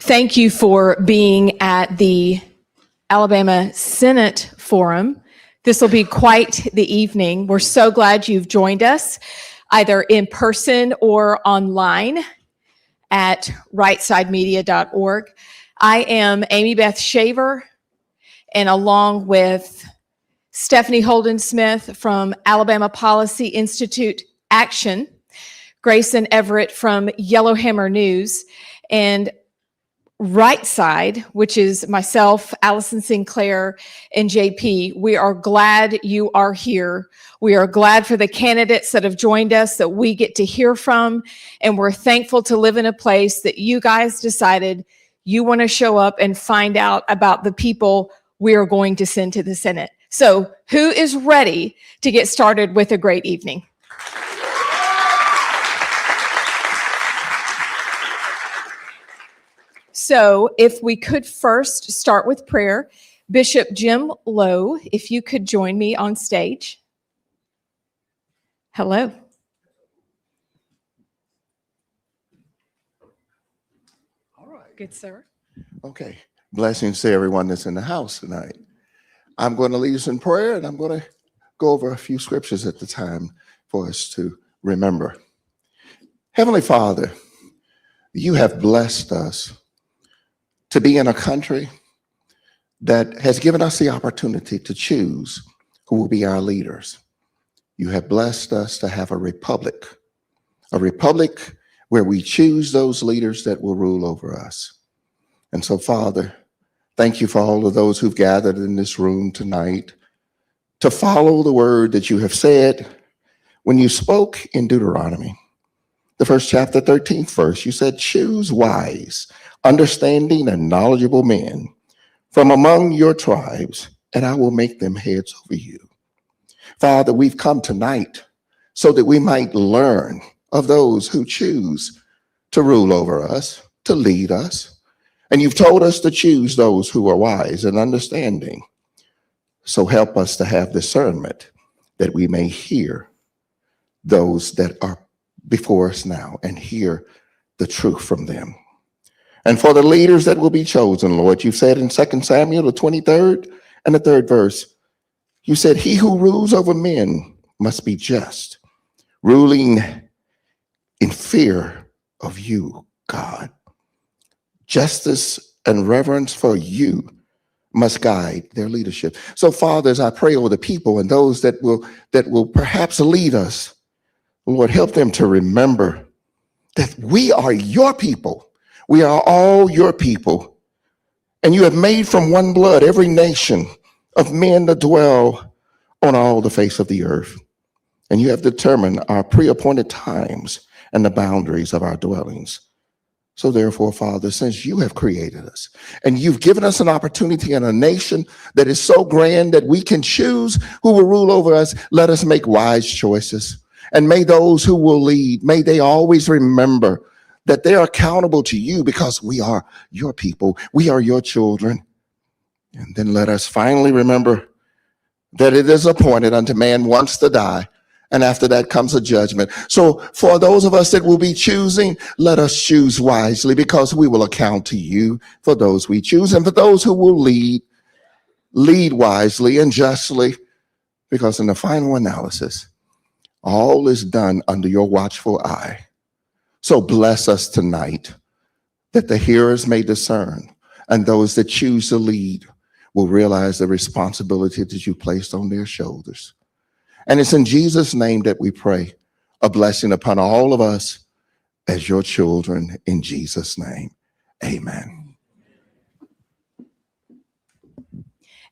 Thank you for being at the Alabama Senate Forum. This will be quite the evening. We're so glad you've joined us, either in person or online at rightside.media.org. I am Amy Beth Shaver, and along with Stephanie Holden Smith from Alabama Policy Institute Action, Grayson Everett from Yellowhammer News, and Rightside, which is myself, Allison Sinclair, and JP. We are glad you are here. We are glad for the candidates that have joined us that we get to hear from, and we're thankful to live in a place that you guys decided you want to show up and find out about the people we are going to send to the Senate. So who is ready to get started with a great evening? So if we could first start with prayer, Bishop Jim Lowe, if you could join me on stage. Hello. All right. Good, sir. Okay. Blessings to everyone that's in the house tonight. I'm going to lead us in prayer, and I'm going to go over a few scriptures at the time for us to remember. Heavenly Father, you have blessed us to be in a country that has given us the opportunity to choose who will be our leaders. You have blessed us to have a republic where we choose those leaders that will rule over us. And so, Father, thank you for all of those who've gathered in this room tonight to follow the word that you have said. When you spoke in Deuteronomy, the first chapter, 13th verse, you said, choose wise, understanding, and knowledgeable men from among your tribes, and I will make them heads over you. Father, we've come tonight so that we might learn of those who choose to rule over us, to lead us. And you've told us to choose those who are wise and understanding. So help us to have discernment that we may hear those that are before us now and hear the truth from them. And for the leaders that will be chosen, Lord, you said in 2 Samuel, the 23rd and the 3rd verse, you said, he who rules over men must be just, ruling in fear of you, God. Justice and reverence for you must guide their leadership. So, Father, as I pray over the people and those that will perhaps lead us, Lord, help them to remember that we are your people. We are all your people. And you have made from one blood every nation of men to dwell on all the face of the earth. And you have determined our pre-appointed times and the boundaries of our dwellings. So therefore, Father, since you have created us and you've given us an opportunity in a nation that is so grand that we can choose who will rule over us, let us make wise choices. And may those who will lead, may they always remember that they're accountable to you because we are your people. We are your children. And then let us finally remember that it is appointed unto man once to die. And after that comes a judgment. So for those of us that will be choosing, let us choose wisely because we will account to you for those we choose. And for those who will lead wisely and justly, because in the final analysis, all is done under your watchful eye. So bless us tonight that the hearers may discern and those that choose to lead will realize the responsibility that you placed on their shoulders. And it's in Jesus' name that we pray a blessing upon all of us as your children in Jesus' name. Amen.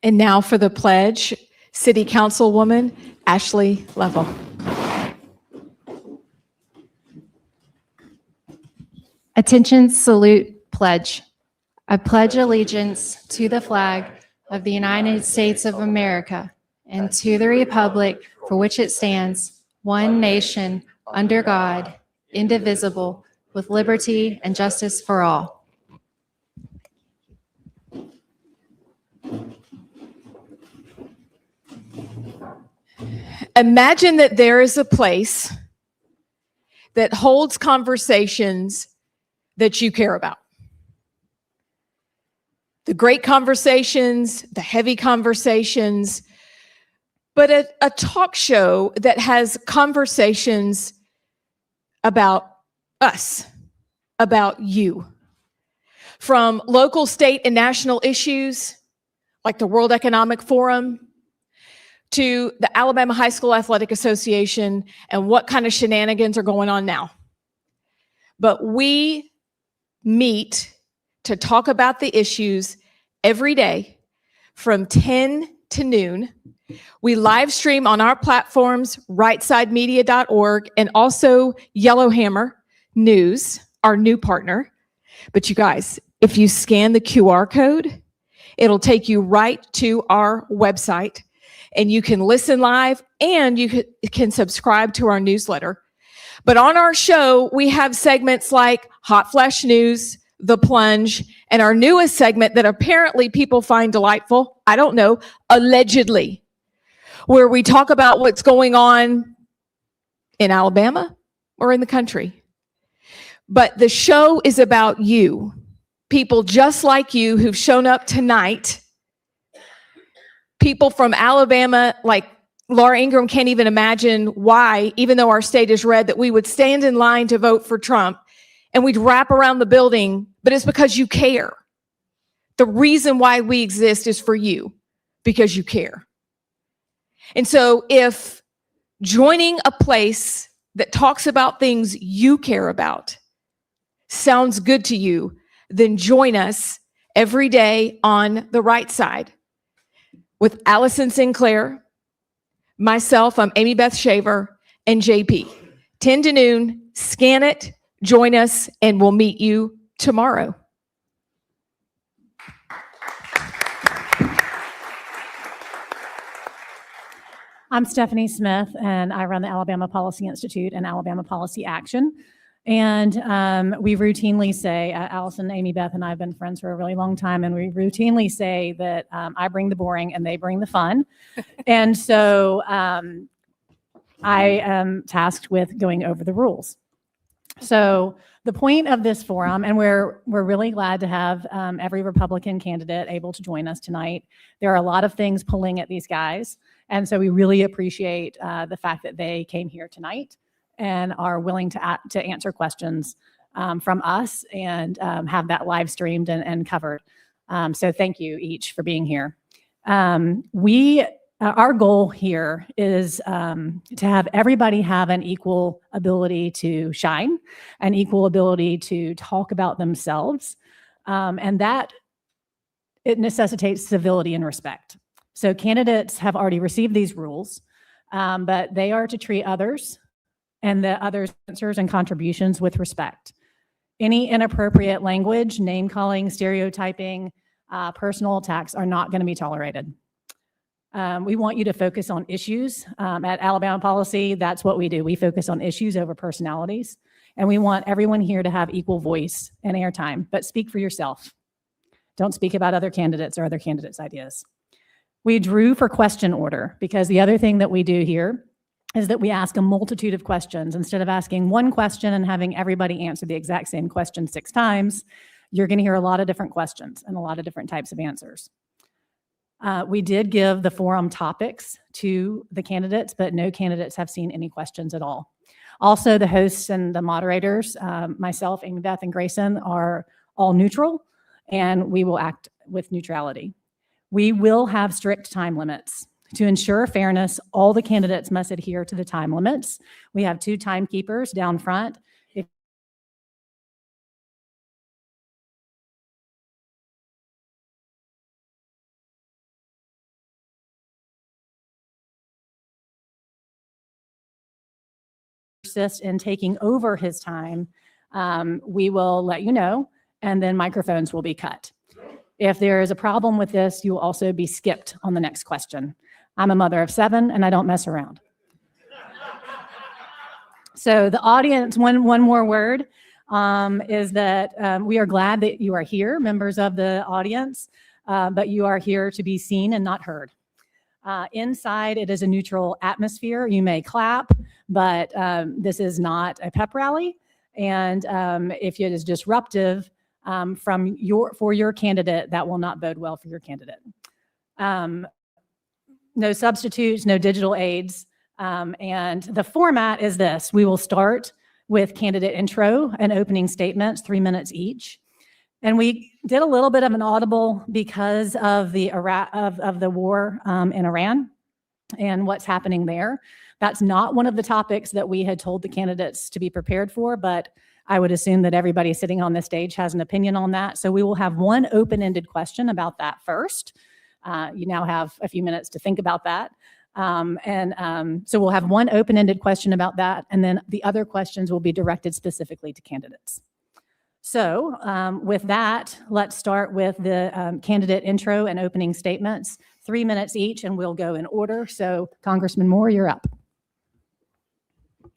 And now for the pledge, City Councilwoman Ashley Lovell. Attention, salute, pledge. I pledge allegiance to the flag of the United States of America and to the republic for which it stands, one nation, under God, indivisible, with liberty and justice for all. Imagine that there is a place that holds conversations that you care about. the great conversations, the heavy conversations, but a talk show that has conversations about us, about you. From local, state, and national issues like the World Economic Forum to the Alabama High School Athletic Association and what kind of shenanigans are going on now. But we meet to talk about the issues every day from 10 to noon. We live stream on our platforms, rightsidemedia.org, and also Yellowhammer News, our new partner. But you guys, if you scan the QR code, it'll take you right to our website, and you can listen live and you can subscribe to our newsletter. But on our show, we have segments like Hot Flash News, The Plunge, and our newest segment that apparently people find delightful, I don't know, Allegedly, where we talk about what's going on in Alabama or in the country. But the show is about you, people just like you who've shown up tonight, people from Alabama, like Laura Ingram can't even imagine why, even though our state is red, that we would stand in line to vote for Trump and we'd wrap around the building, but it's because you care. The reason why we exist is for you, because you care. And so if joining a place that talks about things you care about sounds good to you, then join us every day on the Right Side with Allison Sinclair, myself, I'm Amy Beth Shaver, and JP. 10 to noon, scan it, join us, and we'll meet you tomorrow. I'm Stephanie Smith, and I run the Alabama Policy Institute and Alabama Policy Action. And we routinely say, Allison, Amy Beth, and I have been friends for a really long time, and we routinely say that I bring the boring and they bring the fun. And so I am tasked with going over the rules. So the point of this forum, and we're really glad to have every Republican candidate able to join us tonight. There are a lot of things pulling at these guys, and so we really appreciate the fact that they came here tonight and are willing to answer questions from us and have that live streamed and covered. So thank you each for being here. Our goal here is to have everybody have an equal ability to shine, an equal ability to talk about themselves, and that it necessitates civility and respect. So candidates have already received these rules, but they are to treat others and the others' answers and contributions with respect. Any inappropriate language, name calling, stereotyping, personal attacks are not going to be tolerated. We want you to focus on issues. At Alabama Policy, that's what we do. We focus on issues over personalities, and we want everyone here to have equal voice and airtime, but speak for yourself. Don't speak about other candidates or other candidates' ideas. We drew for question order because the other thing that we do here is that we ask a multitude of questions. Instead of asking one question and having everybody answer the exact same question 6 times, you're going to hear a lot of different questions and a lot of different types of answers. We did give the forum topics to the candidates, but no candidates have seen any questions at all. Also, the hosts and the moderators, myself, Amy Beth, and Grayson, are all neutral, and we will act with neutrality. We will have strict time limits. To ensure fairness, all the candidates must adhere to the time limits. We have 2 timekeepers down front. Persist in taking over his time, we will let you know, and then microphones will be cut. If there is a problem with this, you will also be skipped on the next question. I'm a mother of 7 and I don't mess around. So the audience, one more word, is that we are glad that you are here, members of the audience, but you are here to be seen and not heard. Inside, it is a neutral atmosphere. You may clap, but this is not a pep rally. And if it is disruptive, for your candidate that will not bode well for your candidate. No substitutes, no digital aids. And the format is this. We will start with candidate intro and opening statements, 3 minutes each. And we did a little bit of an audible because of the war in Iran and what's happening there. That's not one of the topics that we had told the candidates to be prepared for, but I would assume that everybody sitting on this stage has an opinion on that. So we will have one open-ended question about that first. You now have a few minutes to think about that. So we'll have one open-ended question about that, and then the other questions will be directed specifically to candidates. So with that, let's start with the candidate intro and opening statements, 3 minutes each, and we'll go in order. So Congressman Moore, you're up.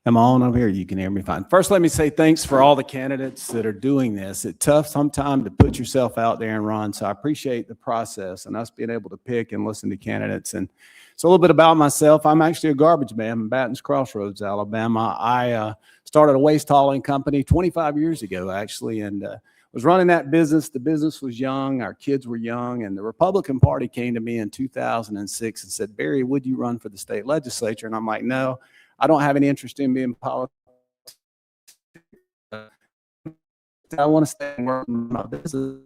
Am I on over here? You can hear me fine. First, let me say thanks for all the candidates that are doing this. It's tough sometimes to put yourself out there and run, so I appreciate the process and us being able to pick and listen to candidates. And so a little bit about myself. I'm actually a garbage man in Batten's Crossroads, Alabama. I started a waste hauling company 25 years ago, actually, and was running that business. The business was young. Our kids were young, and the Republican Party came to me in 2006 and said, "Barry, would you run for the state legislature?" And I'm like, "No. I don't have any interest in being politics. I want to stay and work in my business."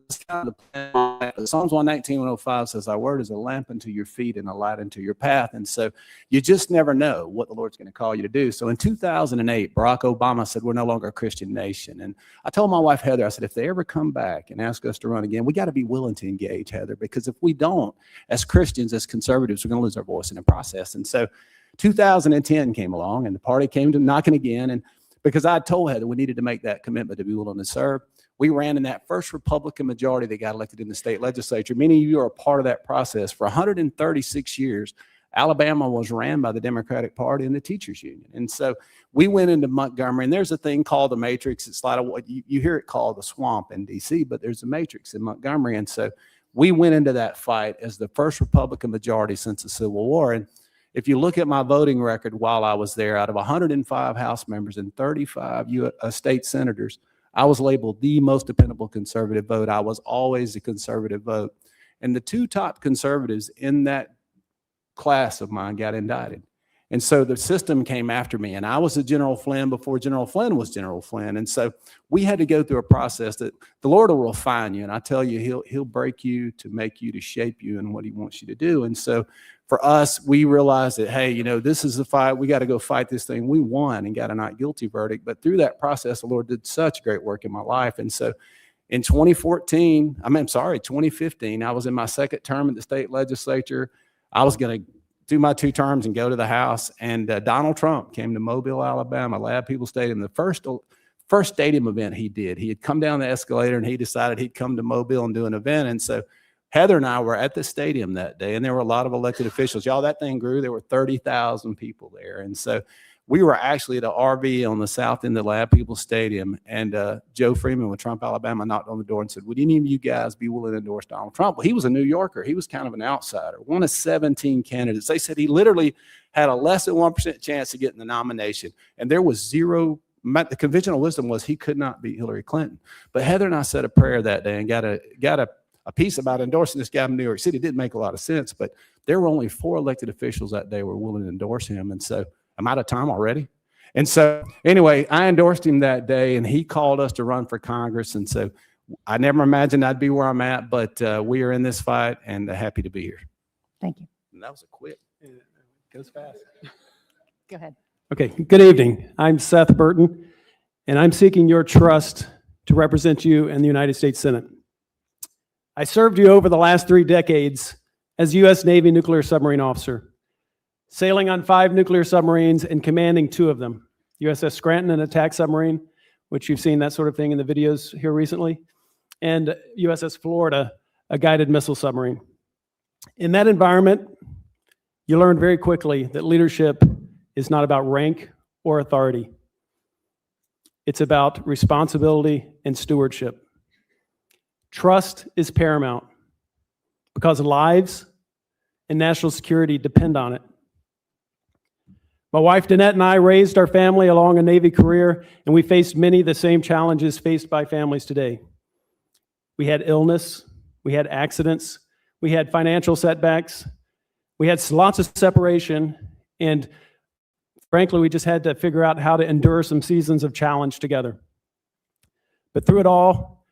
Psalms 119:105 says, "Thy word is a lamp unto your feet and a light unto your path." And so you just never know what the Lord's going to call you to do. So in 2008, Barack Obama said, "We're no longer a Christian nation." And I told my wife, Heather, I said, if they ever come back and ask us to run again, we got to be willing to engage, Heather, because if we don't, as Christians, as conservatives, we're going to lose our voice in the process. And so 2010 came along and the party came to knocking again. And because I told Heather we needed to make that commitment to be willing to serve, we ran in that first Republican majority that got elected in the state legislature. Many of you are a part of that process. For 136 years, Alabama was ran by the Democratic Party and the teachers union. And so we went into Montgomery, and there's a thing called the matrix. It's like what you hear it called the swamp in DC, but there's a matrix in Montgomery. And so we went into that fight as the first Republican majority since the Civil War. And if you look at my voting record while I was there, out of 105 House members and 35 state senators, I was labeled the most dependable conservative vote. I was always a conservative vote. And the two top conservatives in that class of mine got indicted. And so the system came after me, and I was a General Flynn before General Flynn was General Flynn. And so we had to go through a process that the Lord will refine you. And I tell you, he'll break you to make you, to shape you in what he wants you to do. And so for us, we realized that, hey, this is the fight. We got to go fight this thing. We won and got a not guilty verdict. But through that process, the Lord did such great work in my life. And so in 2015, I was in my second term in the state legislature. I was going to do my 2 terms and go to the House. And Donald Trump came to Mobile, Alabama, Lab People Stadium, the first stadium event he did. He had come down the escalator and he decided he'd come to Mobile and do an event. And so Heather and I were at the stadium that day, and there were a lot of elected officials. Y'all, that thing grew. There were 30,000 people there. And so we were actually at an RV on the south end of Lab People Stadium, and Joe Freeman with Trump, Alabama, knocked on the door and said, "Would any of you guys be willing to endorse Donald Trump?" Well, he was a New Yorker. He was kind of an outsider, one of 17 candidates. They said he literally had a less than 1% chance of getting the nomination, and there was zero. The conventional wisdom was he could not beat Hillary Clinton. But Heather and I said a prayer that day and got a piece about endorsing this guy from New York City. It didn't make a lot of sense, but there were only 4 elected officials that day who were willing to endorse him. And so I'm out of time already. And so anyway, I endorsed him that day, and he called us to run for Congress. And so I never imagined I'd be where I'm at, but we are in this fight and happy to be here. Thank you. And that was a quick. It goes fast. Go ahead. Okay, good evening. I'm Seth Burton, and I'm seeking your trust to represent you in the United States Senate. I served you over the last 3 decades as U.S. Navy nuclear submarine officer, sailing on 5 nuclear submarines and commanding 2 of them, USS Scranton, an attack submarine, which you've seen that sort of thing in the videos here recently, and USS Florida, a guided missile submarine. In that environment, you learn very quickly that leadership is not about rank or authority. It's about responsibility and stewardship. Trust is paramount because lives and national security depend on it. My wife, Danette, and I raised our family along a Navy career, and we faced many of the same challenges faced by families today. We had illness. We had accidents. We had financial setbacks. We had lots of separation. And frankly, we just had to figure out how to endure some seasons of challenge together. But through it all,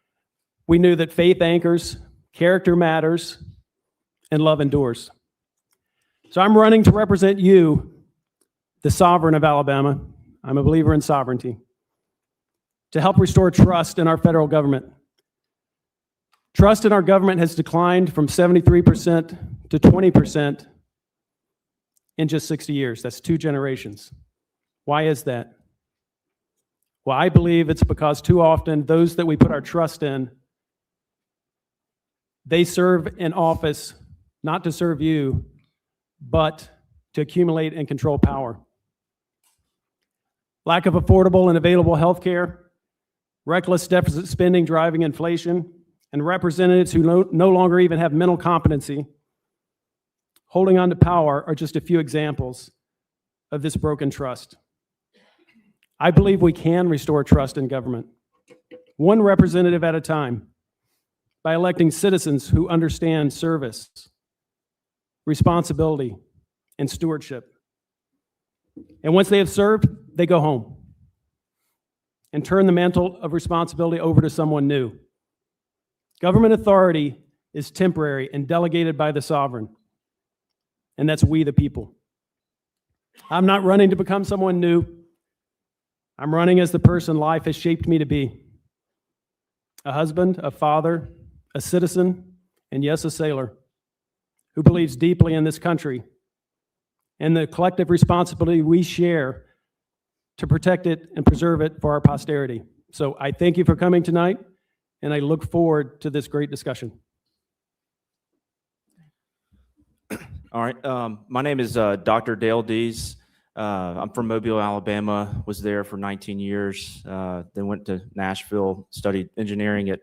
we knew that faith anchors, character matters, and love endures. So I'm running to represent you, the sovereign of Alabama. I'm a believer in sovereignty, to help restore trust in our federal government. Trust in our government has declined from 73% to 20% in just 60 years. That's 2 generations. Why is that? Well, I believe it's because too often those that we put our trust in, they serve in office not to serve you, but to accumulate and control power. Lack of affordable and available health care, reckless deficit spending driving inflation, and representatives who no longer even have mental competency holding on to power are just a few examples of this broken trust. I believe we can restore trust in government, one representative at a time, by electing citizens who understand service, responsibility, and stewardship. And once they have served, they go home and turn the mantle of responsibility over to someone new. Government authority is temporary and delegated by the sovereign, and that's we the people. I'm not running to become someone new. I'm running as the person life has shaped me to be. A husband, a father, a citizen, and yes, a sailor who believes deeply in this country and the collective responsibility we share to protect it and preserve it for our posterity. So I thank you for coming tonight, and I look forward to this great discussion. All right. My name is Dr. Dale Dees. I'm from Mobile, Alabama, was there for 19 years, then went to Nashville, studied engineering at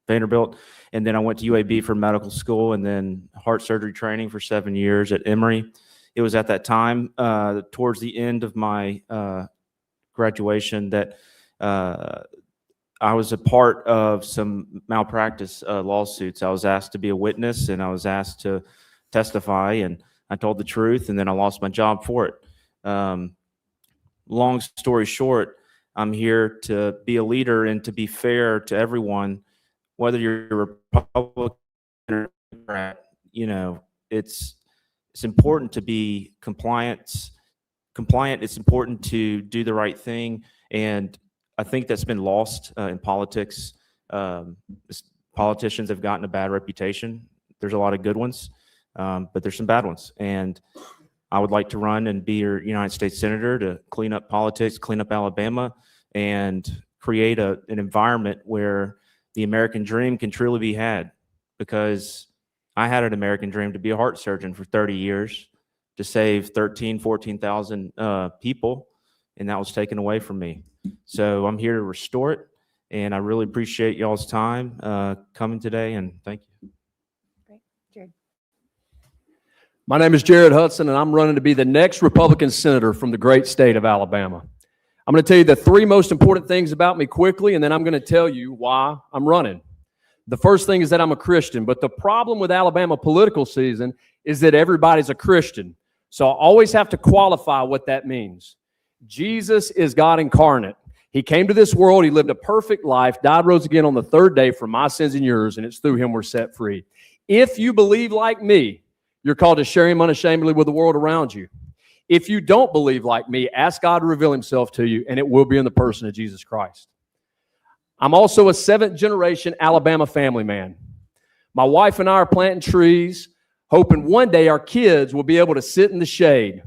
Vanderbilt, and then I went to UAB for medical school and then heart surgery training for 7 years at Emory. It was at that time, towards the end of my graduation, that I was a part of some malpractice lawsuits. I was asked to be a witness and I was asked to testify, and I told the truth, and then I lost my job for it. Long story short, I'm here to be a leader and to be fair to everyone, whether you're a Republican or Democrat. You know, it's important to be compliant. It's important to do the right thing, and I think that's been lost in politics. Politicians have gotten a bad reputation. There's a lot of good ones, but there's some bad ones, and I would like to run and be your United States Senator to clean up politics, clean up Alabama, and create an environment where the American dream can truly be had. Because I had an American dream to be a heart surgeon for 30 years, to save 14,000 people, and that was taken away from me. So I'm here to restore it, and I really appreciate y'all's time coming today, and thank you. Great. Jared. My name is Jared Hudson, and I'm running to be the next Republican senator from the great state of Alabama. I'm going to tell you the 3 most important things about me quickly, and then I'm going to tell you why I'm running. The first thing is that I'm a Christian, but the problem with Alabama political season is that everybody's a Christian. So I always have to qualify what that means. Jesus is God incarnate. He came to this world, he lived a perfect life, died, rose again on the 3rd day for my sins and yours, and it's through him we're set free. If you believe like me, you're called to share him unashamedly with the world around you. If you don't believe like me, ask God to reveal himself to you, and it will be in the person of Jesus Christ. I'm also a 7th-generation Alabama family man. My wife and I are planting trees, hoping one day our kids will be able to sit in the shade.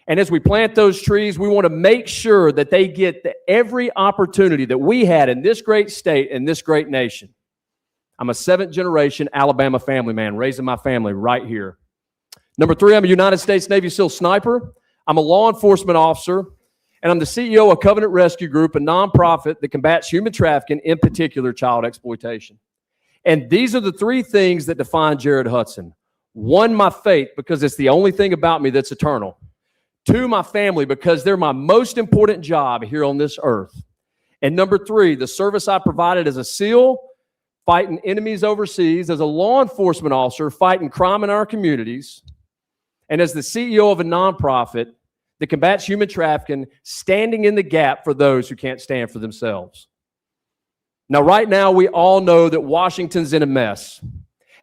And as we plant those trees, we want to make sure that they get every opportunity that we had in this great state and this great nation. I'm a 7th-generation Alabama family man, raising my family right here. Number 3, I'm a United States Navy SEAL sniper. I'm a law enforcement officer, and I'm the CEO of Covenant Rescue Group, a nonprofit that combats human trafficking, in particular child exploitation. And these are the 3 things that define Jared Hudson. 1, my faith, because it's the only thing about me that's eternal. 2, my family, because they're my most important job here on this earth. And number 3, the service I provided as a SEAL fighting enemies overseas, as a law enforcement officer fighting crime in our communities, and as the CEO of a nonprofit that combats human trafficking, standing in the gap for those who can't stand for themselves. Now, right now, we all know that Washington's in a mess.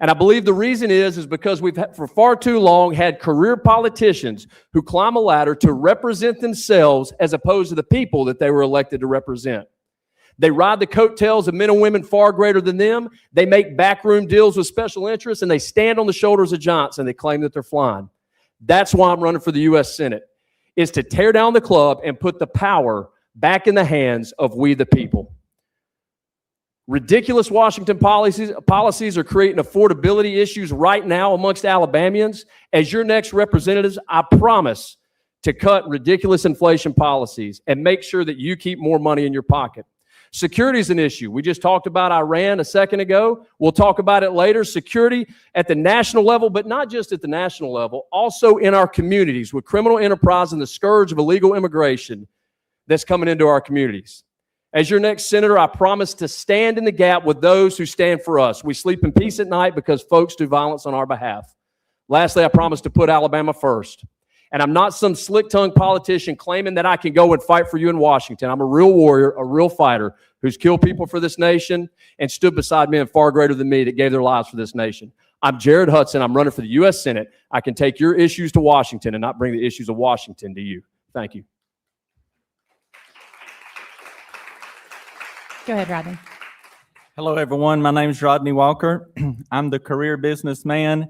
And I believe the reason is because we've for far too long had career politicians who climb a ladder to represent themselves as opposed to the people that they were elected to represent. They ride the coattails of men and women far greater than them. They make backroom deals with special interests, and they stand on the shoulders of giants and they claim that they're flying. That's why I'm running for the U.S. Senate, is to tear down the club and put the power back in the hands of we the people. Ridiculous Washington policies are creating affordability issues right now amongst Alabamians. As your next representatives, I promise to cut ridiculous inflation policies and make sure that you keep more money in your pocket. Security is an issue. We just talked about Iran a second ago. We'll talk about it later. Security at the national level, but not just at the national level, also in our communities with criminal enterprise and the scourge of illegal immigration that's coming into our communities. As your next senator, I promise to stand in the gap with those who stand for us. We sleep in peace at night because folks do violence on our behalf. Lastly, I promise to put Alabama first. And I'm not some slick-tongued politician claiming that I can go and fight for you in Washington. I'm a real warrior, a real fighter who's killed people for this nation and stood beside men far greater than me that gave their lives for this nation. I'm Jared Hudson. I'm running for the U.S. Senate. I can take your issues to Washington and not bring the issues of Washington to you. Thank you. Go ahead, Rodney. Hello, everyone. My name is Rodney Walker. I'm the career businessman,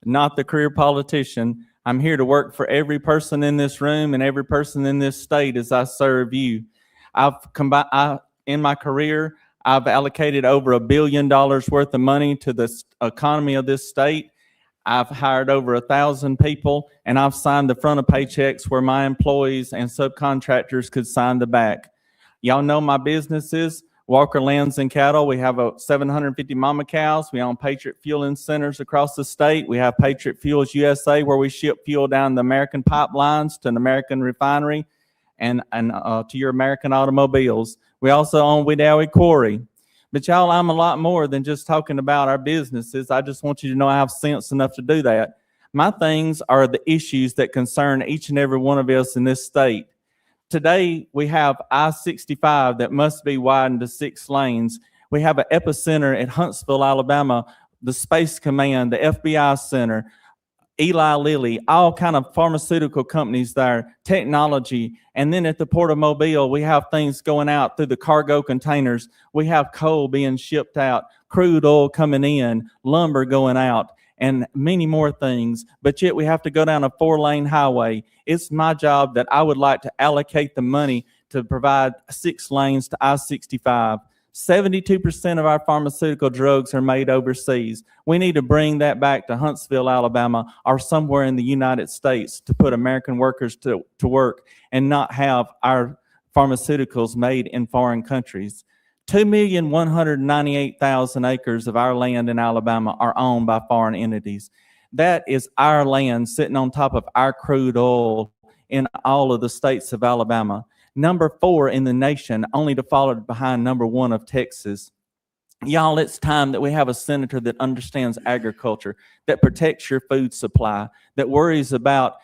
not the career politician. I'm here to work for every person in this room and every person in this state as I serve you. In my career, I've allocated over $1 billion worth of money to the economy of this state. I've hired over 1,000 people, and I've signed the front of paychecks where my employees and subcontractors could sign the back. Y'all know my businesses. Walker Lands and Cattle. We have 750 mama cows. We own Patriot Fueling Centers across the state. We have Patriot Fuels USA, where we ship fuel down the American pipelines to an American refinery and to your American automobiles. We also own Wedowee Quarry. But y'all, I'm a lot more than just talking about our businesses. I just want you to know I have sense enough to do that. My things are the issues that concern each and every one of us in this state. Today, we have I-65 that must be widened to 6 lanes. We have an epicenter at Huntsville, Alabama, the Space Command, the FBI Center, Eli Lilly, all kind of pharmaceutical companies there, technology. And then at the Port of Mobile, we have things going out through the cargo containers. We have coal being shipped out, crude oil coming in, lumber going out, and many more things, but yet we have to go down a 4-lane highway. It's my job that I would like to allocate the money to provide 6 lanes to I-65. 72% of our pharmaceutical drugs are made overseas. We need to bring that back to Huntsville, Alabama, or somewhere in the United States to put American workers to work and not have our pharmaceuticals made in foreign countries. 2,198,000 acres of our land in Alabama are owned by foreign entities. That is our land sitting on top of our crude oil in all of the states of Alabama. Number 4 in the nation, only to follow behind number 1 of Texas. Y'all, it's time that we have a senator that understands agriculture, that protects your food supply, that worries about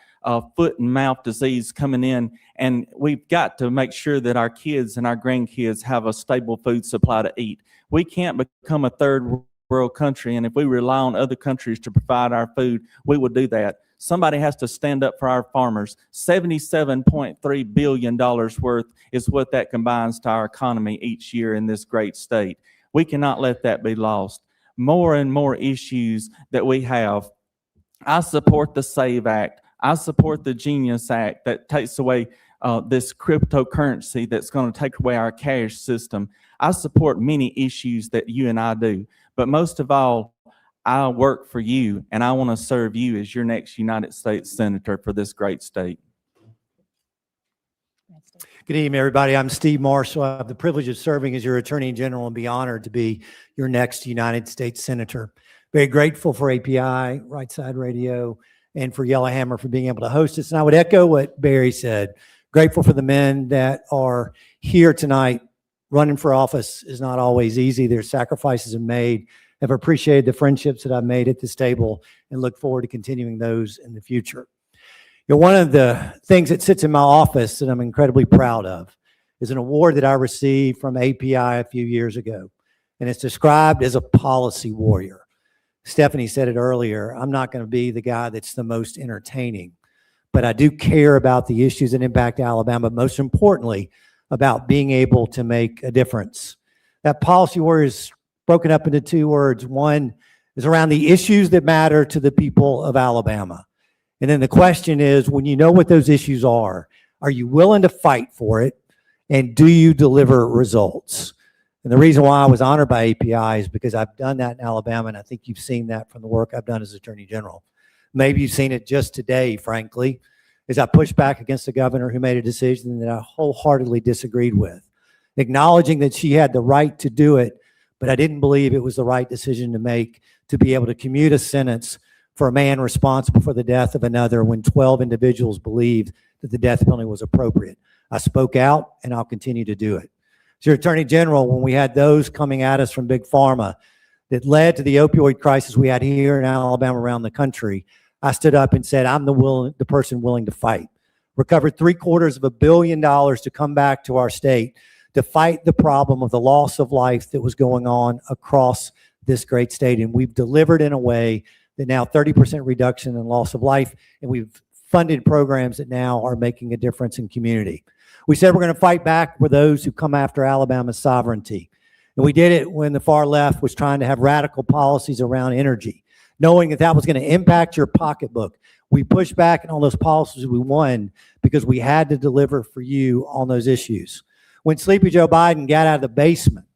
foot and mouth disease coming in, and we've got to make sure that our kids and our grandkids have a stable food supply to eat. We can't become a third world country, and if we rely on other countries to provide our food, we will do that. Somebody has to stand up for our farmers. $77.3 billion worth is what that combines to our economy each year in this great state. We cannot let that be lost. More and more issues that we have. I support the SAVE Act. I support the Genius Act that takes away this cryptocurrency that's going to take away our cash system. I support many issues that you and I do. But most of all, I work for you, and I want to serve you as your next United States Senator for this great state. Good evening, everybody. I'm Steve Marshall. I have the privilege of serving as your Attorney General and be honored to be your next United States Senator. Very grateful for API, Rightside Radio, and for Yellowhammer for being able to host us. And I would echo what Barry said. Grateful for the men that are here tonight Running for office is not always easy. There's sacrifices are made. I've appreciated the friendships that I've made at this table and look forward to continuing those in the future. You know, one of the things that sits in my office that I'm incredibly proud of is an award that I received from API a few years ago, and it's described as a policy warrior. Stephanie said it earlier, I'm not going to be the guy that's the most entertaining, but I do care about the issues that impact Alabama, most importantly, about being able to make a difference. That policy warrior is broken up into two words. One is around the issues that matter to the people of Alabama. And then the question is, when you know what those issues are you willing to fight for it? And do you deliver results? And the reason why I was honored by API is because I've done that in Alabama, and I think you've seen that from the work I've done as Attorney General. Maybe you've seen it just today, frankly, as I pushed back against the governor who made a decision that I wholeheartedly disagreed with, acknowledging that she had the right to do it, but I didn't believe it was the right decision to make to be able to commute a sentence for a man responsible for the death of another when 12 individuals believed that the death penalty was appropriate. I spoke out, and I'll continue to do it. As your Attorney General, when we had those coming at us from Big Pharma that led to the opioid crisis we had here in Alabama, around the country, I stood up and said, I'm the person willing to fight. Recovered $750 million to come back to our state to fight the problem of the loss of life that was going on across this great state. And we've delivered in a way that now 30% reduction in loss of life, and we've funded programs that now are making a difference in community. We said we're going to fight back with those who come after Alabama's sovereignty. And we did it when the far left was trying to have radical policies around energy, knowing that that was going to impact your pocketbook. We pushed back on those policies. We won because we had to deliver for you on those issues. When Sleepy Joe Biden got out of the basement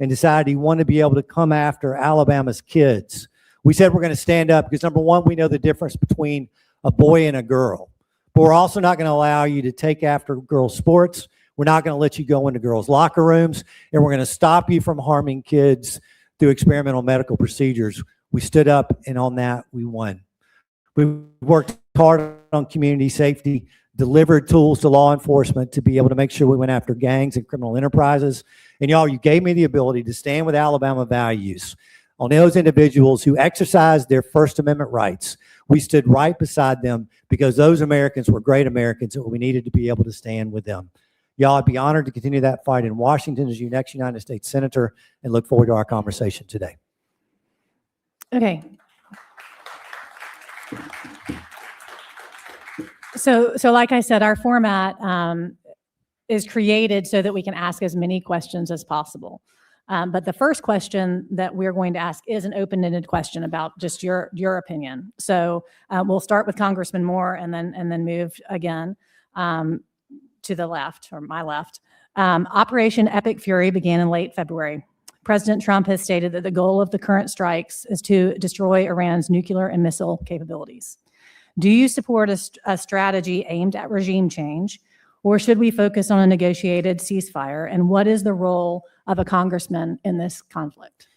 and decided he wanted to be able to come after Alabama's kids, we said we're going to stand up because, number one, we know the difference between a boy and a girl. But we're also not going to allow you to take after girls' sports. We're not going to let you go into girls' locker rooms, and we're going to stop you from harming kids through experimental medical procedures. We stood up, and on that, we won. We worked hard on community safety, delivered tools to law enforcement to be able to make sure we went after gangs and criminal enterprises. And y'all, you gave me the ability to stand with Alabama values on those individuals who exercised their First Amendment rights. We stood right beside them because those Americans were great Americans, and we needed to be able to stand with them. Y'all, I'd be honored to continue that fight in Washington as your next United States Senator, and look forward to our conversation today. Okay. So like I said, our format is created so that we can ask as many questions as possible. But the first question that we're going to ask is an open-ended question about just your opinion. So we'll start with Congressman Moore and then move again to the left, or my left. Operation Epic Fury began in late February. President Trump has stated that the goal of the current strikes is to destroy Iran's nuclear and missile capabilities. Do you support a strategy aimed at regime change, or should we focus on a negotiated ceasefire? And what is the role of a congressman in this conflict?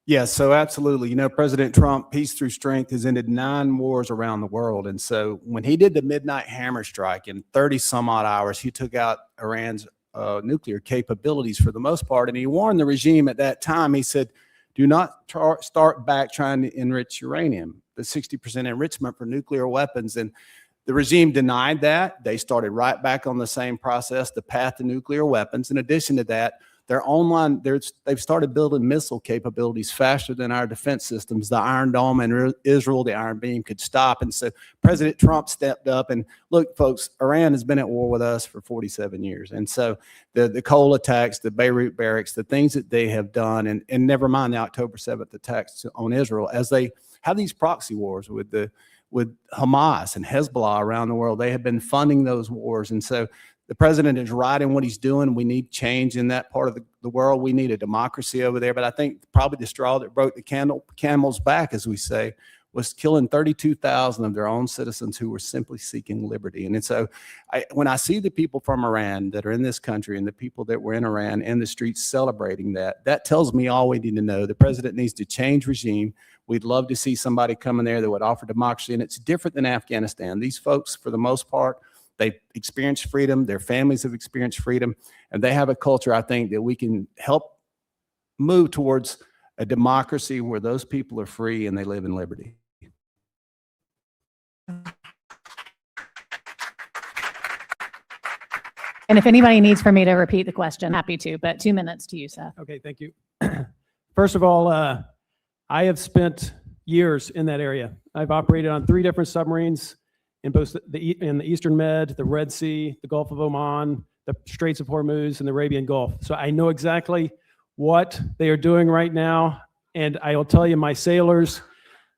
Yes, so absolutely. You know, President Trump, peace through strength, has ended 9 wars around the world. And so when he did the midnight hammer strike in 30 some odd hours, he took out Iran's nuclear capabilities for the most part. And he warned the regime at that time, he said, do not start back trying to enrich uranium, the 60% enrichment for nuclear weapons. And the regime denied that. They started right back on the same process, the path to nuclear weapons. In addition to that, they've started building missile capabilities faster than our defense systems. The Iron Dome in Israel, the Iron Beam could stop. And so President Trump stepped up and look, folks, Iran has been at war with us for 47 years. And so the Cole attacks, the Beirut barracks, the things that they have done, and never mind the October 7th attacks on Israel, as they have these proxy wars with Hamas and Hezbollah around the world. They have been funding those wars. And so the president is right in what he's doing. We need change in that part of the world. We need a democracy over there. But I think probably the straw that broke the camel's back, as we say, was killing 32,000 of their own citizens who were simply seeking liberty. And so when I see the people from Iran that are in this country and the people that were in Iran in the streets celebrating that tells me all we need to know. The president needs to change regime. We'd love to see somebody come in there that would offer democracy. And it's different than Afghanistan. These folks, for the most part, They experienced freedom. Their families have experienced freedom. And they have a culture, I think, that we can help move towards a democracy where those people are free and they live in liberty. And if anybody needs for me to repeat the question, happy to, but 2 minutes to you, Seth. Okay, thank you. First of all, I have spent years in that area. I've operated on 3 different submarines in both in the Eastern Med, the Red Sea, the Gulf of Oman, the Straits of Hormuz, and the Arabian Gulf. So I know exactly what they are doing right now. And I will tell you, my sailors,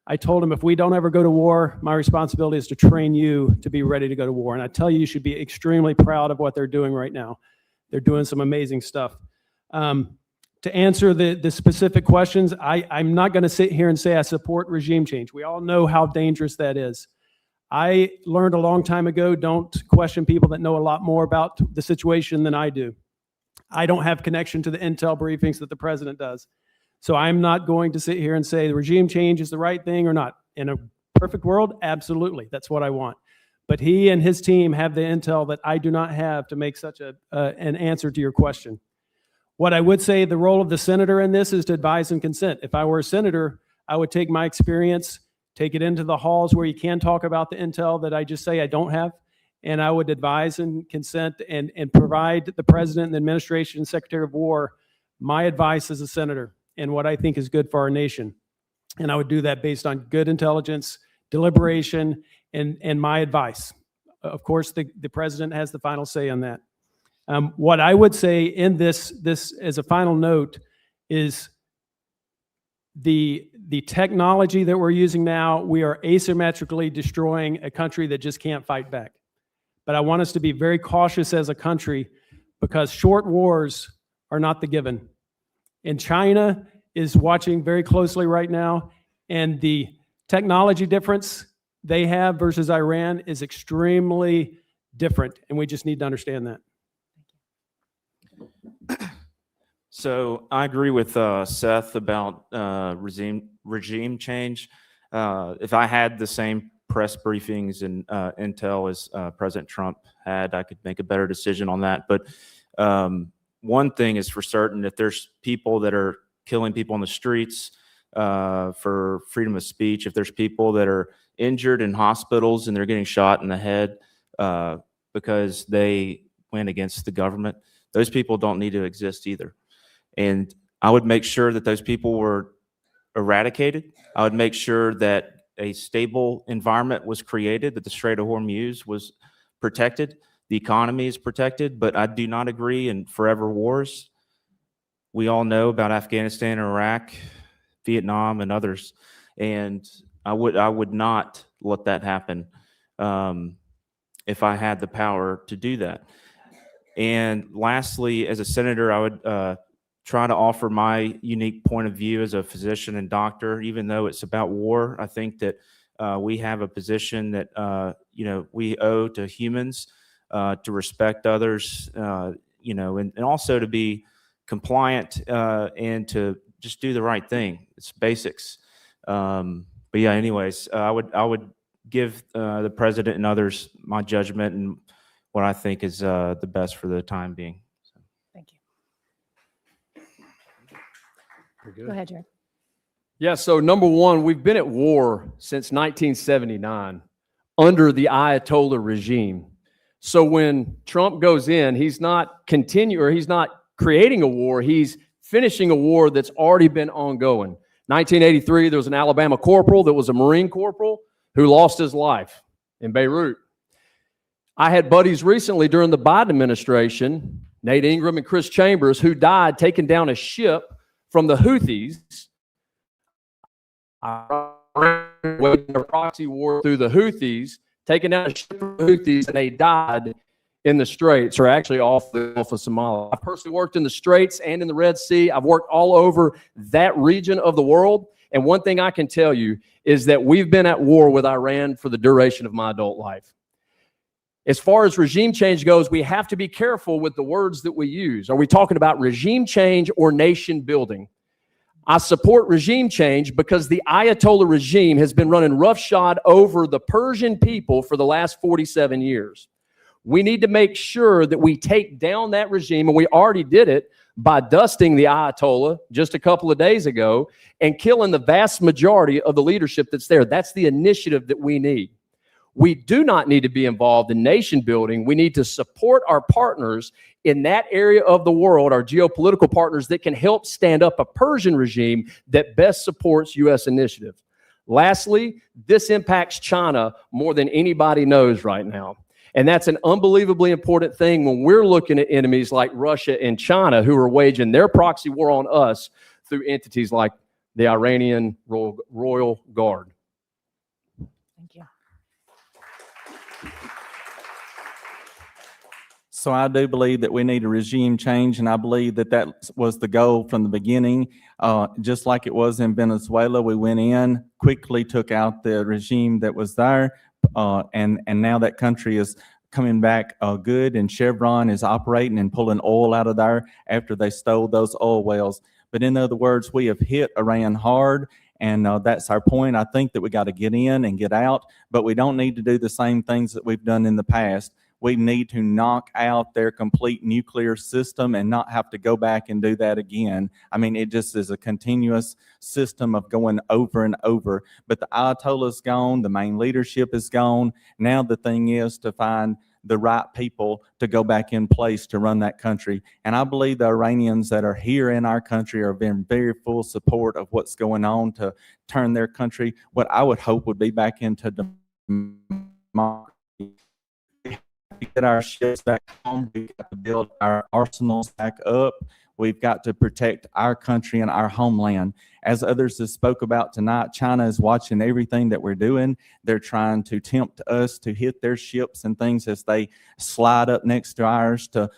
I told them, if we don't ever go to war, my responsibility is to train you to be ready to go to war. And I tell you, you should be extremely proud of what they're doing right now. They're doing some amazing stuff. To answer the specific questions, I'm not going to sit here and say I support regime change. We all know how dangerous that is. I learned a long time ago, don't question people that know a lot more about the situation than I do. I don't have connection to the intel briefings that the president does. So I'm not going to sit here and say the regime change is the right thing or not. In a perfect world, absolutely. That's what I want. But he and his team have the intel that I do not have to make such an answer to your question. What I would say, the role of the senator in this is to advise and consent. If I were a senator, I would take my experience, take it into the halls where you can talk about the intel that I just say I don't have, and I would advise and consent and provide the president and the administration and Secretary of War my advice as a senator and what I think is good for our nation. And I would do that based on good intelligence, deliberation, and my advice. Of course, the president has the final say on that. What I would say in this as a final note is the technology that we're using now, we are asymmetrically destroying a country that just can't fight back. But I want us to be very cautious as a country because short wars are not the given. And China is watching very closely right now, and the technology difference they have versus Iran is extremely different, and we just need to understand that. So I agree with Seth about regime change. If I had the same press briefings and intel as President Trump had, I could make a better decision on that. But one thing is for certain, if there's people that are killing people on the streets for freedom of speech, if there's people that are injured in hospitals and they're getting shot in the head because they went against the government, those people don't need to exist either. And I would make sure that those people were eradicated. I would make sure that a stable environment was created, that the Strait of Hormuz was protected, the economy is protected, but I do not agree in forever wars. We all know about Afghanistan, Iraq, Vietnam, and others. And I would not let that happen if I had the power to do that. And lastly, as a senator, I would try to offer my unique point of view as a physician and doctor. Even though it's about war, I think that we have a position that we owe to humans to respect others, and also to be compliant and to just do the right thing. It's basics. But yeah, anyways, I would give the president and others my judgment and what I think is the best for the time being. So. Thank you. Go ahead, Jared. Yeah, so number one, we've been at war since 1979 under the Ayatollah regime. So when Trump goes in, he's not creating a war, he's finishing a war that's already been ongoing. 1983, there was an Alabama corporal that was a Marine corporal who lost his life in Beirut. I had buddies recently during the Biden administration, Nate Ingram and Chris Chambers, who died taking down a ship from the Houthis, waging a proxy war through the Houthis, taking down a ship from the Houthis, and they died in the Straits, or actually off the Gulf of Somalia. I personally worked in the Straits and in the Red Sea. I've worked all over that region of the world, and one thing I can tell you is that we've been at war with Iran for the duration of my adult life. As far as regime change goes, we have to be careful with the words that we use. Are we talking about regime change or nation building? I support regime change because the Ayatollah regime has been running roughshod over the Persian people for the last 47 years. We need to make sure that we take down that regime, and we already did it by dusting the Ayatollah just a couple of days ago and killing the vast majority of the leadership that's there. That's the initiative that we need. We do not need to be involved in nation building. We need to support our partners in that area of the world, our geopolitical partners that can help stand up a Persian regime that best supports U.S. initiative. Lastly, this impacts China more than anybody knows right now. And that's an unbelievably important thing when we're looking at enemies like Russia and China who are waging their proxy war on us through entities like the Iranian Royal Guard. Thank you. So I do believe that we need a regime change, and I believe that that was the goal from the beginning. Just like it was in Venezuela, we went in, quickly took out the regime that was there, and now that country is coming back good, and Chevron is operating and pulling oil out of there after they stole those oil wells. But in other words, we have hit Iran hard, and that's our point. I think that we got to get in and get out, but we don't need to do the same things that we've done in the past. We need to knock out their complete nuclear system and not have to go back and do that again. I mean, it just is a continuous system of going over and over. But the Ayatollah's gone, the main leadership is gone. Now the thing is to find the right people to go back in place to run that country. And I believe the Iranians that are here in our country are in very full support of what's going on to turn their country, what I would hope would be back into democracy. We get our ships back home. We've got to build our arsenals back up. We've got to protect our country and our homeland. As others have spoke about tonight, China is watching everything that we're doing. They're trying to tempt us to hit their ships and things as they slide up next to ours to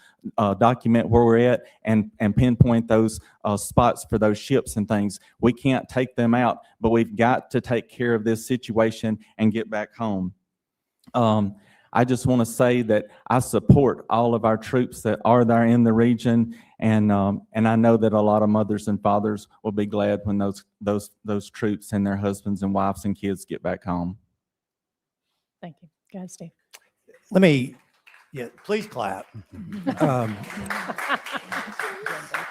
document where we're at and pinpoint those spots for those ships and things. We can't take them out, but we've got to take care of this situation and get back home. I just want to say that I support all of our troops that are there in the region, and I know that a lot of mothers and fathers will be glad when those troops and their husbands and wives and kids get back home. Thank you. Go ahead, Steve. Please clap.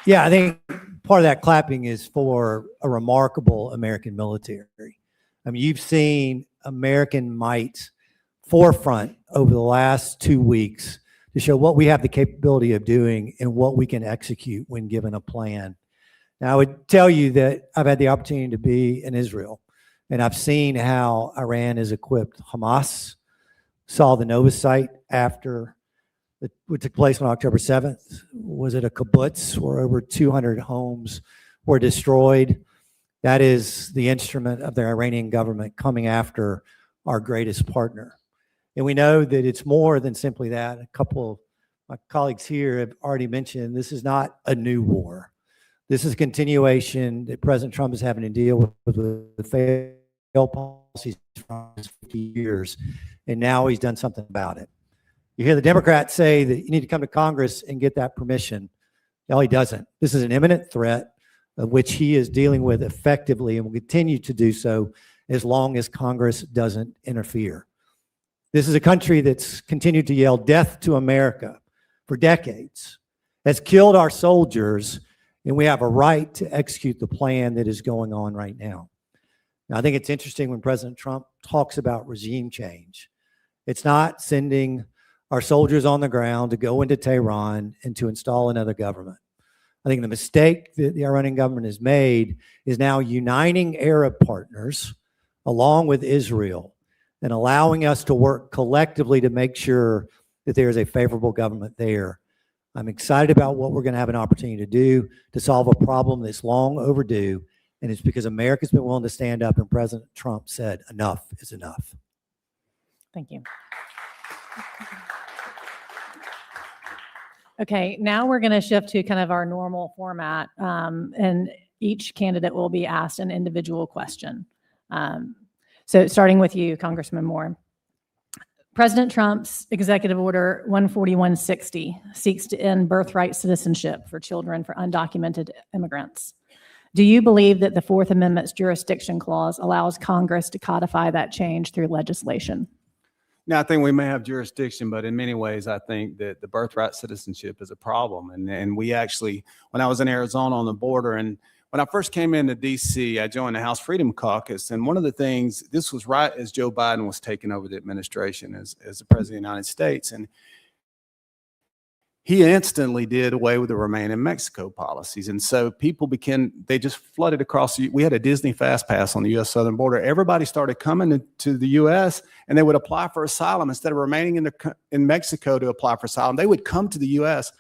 Yeah, I think part of that clapping is for a remarkable American military. I mean, you've seen American might forefront over the last 2 weeks to show what we have the capability of doing and what we can execute when given a plan. Now, I would tell you that I've had the opportunity to be in Israel, and I've seen how Iran has equipped Hamas, saw the Nova site after what took place on October 7th. Was it a kibbutz where over 200 homes were destroyed? That is the instrument of the Iranian government coming after our greatest partner. And we know that it's more than simply that. A couple of my colleagues here have already mentioned this is not a new war. This is a continuation that President Trump is having to deal with the failed policies from 50 years. And now he's done something about it. You hear the Democrats say that you need to come to Congress and get that permission. No, he doesn't. This is an imminent threat of which he is dealing with effectively and will continue to do so as long as Congress doesn't interfere. This is a country that's continued to yell death to America for decades, has killed our soldiers, and we have a right to execute the plan that is going on right now. Now, I think it's interesting when President Trump talks about regime change. It's not sending our soldiers on the ground to go into Tehran and to install another government. I think the mistake that the Iranian government has made is now uniting Arab partners along with Israel and allowing us to work collectively to make sure that there is a favorable government there. I'm excited about what we're going to have an opportunity to do to solve a problem that's long overdue, and it's because America's been willing to stand up and President Trump said enough is enough. Thank you. Okay, now we're going to shift to kind of our normal format, and each candidate will be asked an individual question. So starting with you, Congressman Moore. President Trump's Executive Order 14160 seeks to end birthright citizenship for children for undocumented immigrants. Do you believe that the Fourth Amendment's jurisdiction clause allows Congress to codify that change through legislation? Now, I think we may have jurisdiction, but in many ways, I think that the birthright citizenship is a problem. And we actually, when I was in Arizona on the border, and when I first came into DC, I joined the House Freedom Caucus. And one of the things, this was right as Joe Biden was taking over the administration as the president of the United States. And he instantly did away with the Remain in Mexico policies. And so people they just flooded across. We had a Disney Fast Pass on the U.S. southern border. Everybody started coming to the U.S. and they would apply for asylum instead of remaining in Mexico to apply for asylum. They would come to the U.S.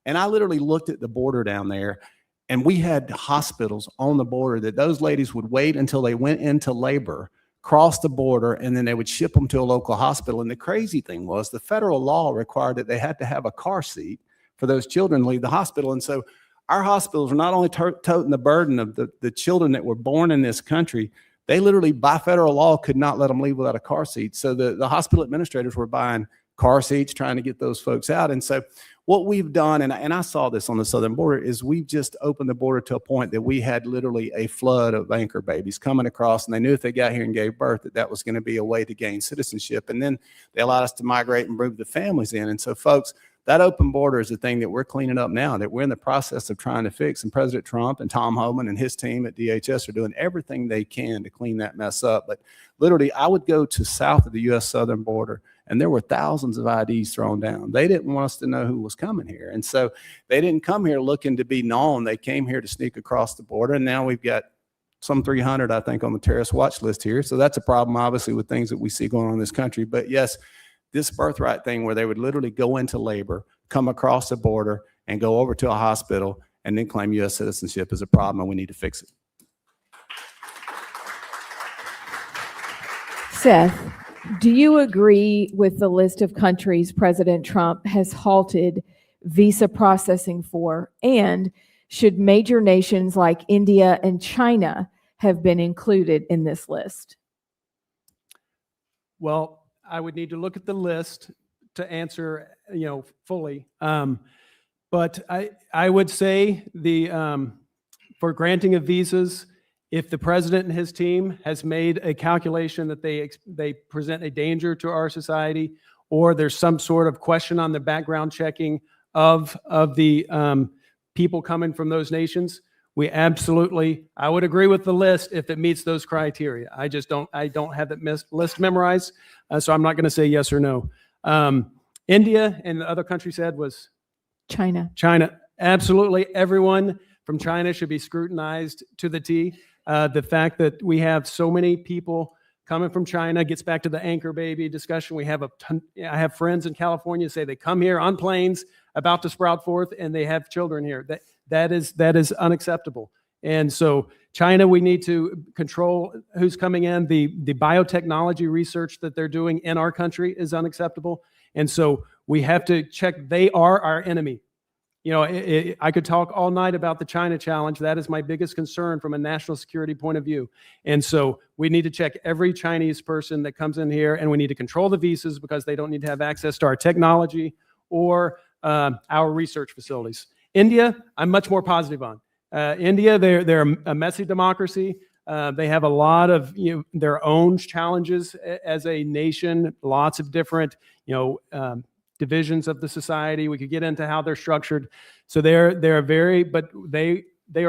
And I literally looked at the border down there, and we had hospitals on the border that those ladies would wait until they went into labor, cross the border, and then they would ship them to a local hospital. And the crazy thing was the federal law required that they had to have a car seat for those children to leave the hospital. And so our hospitals were not only toting the burden of the children that were born in this country, they literally, by federal law, could not let them leave without a car seat. So the hospital administrators were buying car seats, trying to get those folks out. And so what we've done, and I saw this on the southern border, is we've just opened the border to a point that we had literally a flood of anchor babies coming across, and they knew if they got here and gave birth that was going to be a way to gain citizenship. And then they allowed us to migrate and move the families in. And so, folks, that open border is the thing that we're cleaning up now, that we're in the process of trying to fix. And President Trump and Tom Homan and his team at DHS are doing everything they can to clean that mess up. But literally, I would go to south of the U.S. southern border, and there were thousands of IDs thrown down. They didn't want us to know who was coming here. And so they didn't come here looking to be known. They came here to sneak across the border. And now we've got some 300, I think, on the terrorist watch list here. So that's a problem, obviously, with things that we see going on in this country. But yes, this birthright thing where they would literally go into labor, come across the border, and go over to a hospital and then claim U.S. citizenship is a problem, and we need to fix it. Seth, do you agree with the list of countries President Trump has halted visa processing for? And should major nations like India and China have been included in this list? Well, I would need to look at the list to answer, fully. But I would say for granting of visas, if the president and his team has made a calculation that they present a danger to our society, or there's some sort of question on the background checking of the people coming from those nations, I would agree with the list if it meets those criteria. I don't have that list memorized, so I'm not going to say yes or no. India and the other country said was China. China. Absolutely. Everyone from China should be scrutinized to the T. The fact that we have so many people coming from China gets back to the anchor baby discussion. I have friends in California say they come here on planes about to sprout forth and they have children here. That is unacceptable. And so China, we need to control who's coming in. The biotechnology research that they're doing in our country is unacceptable. And so we have to check. They are our enemy. I could talk all night about the China challenge. That is my biggest concern from a national security point of view. And so we need to check every Chinese person that comes in here, and we need to control the visas because they don't need to have access to our technology or our research facilities. India, I'm much more positive on. India, they're a messy democracy. They have a lot of their own challenges as a nation, lots of different divisions of the society. We could get into how they're structured. So they are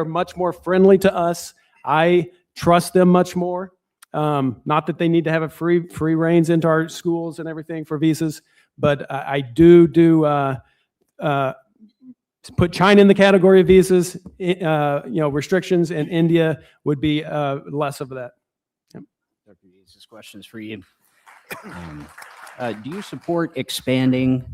much more friendly to us. I trust them much more. Not that they need to have a free reins into our schools and everything for visas, but I do put China in the category of visas, restrictions, and India would be less of that. Yep. Dr. Yates, this question is for you. Do you support expanding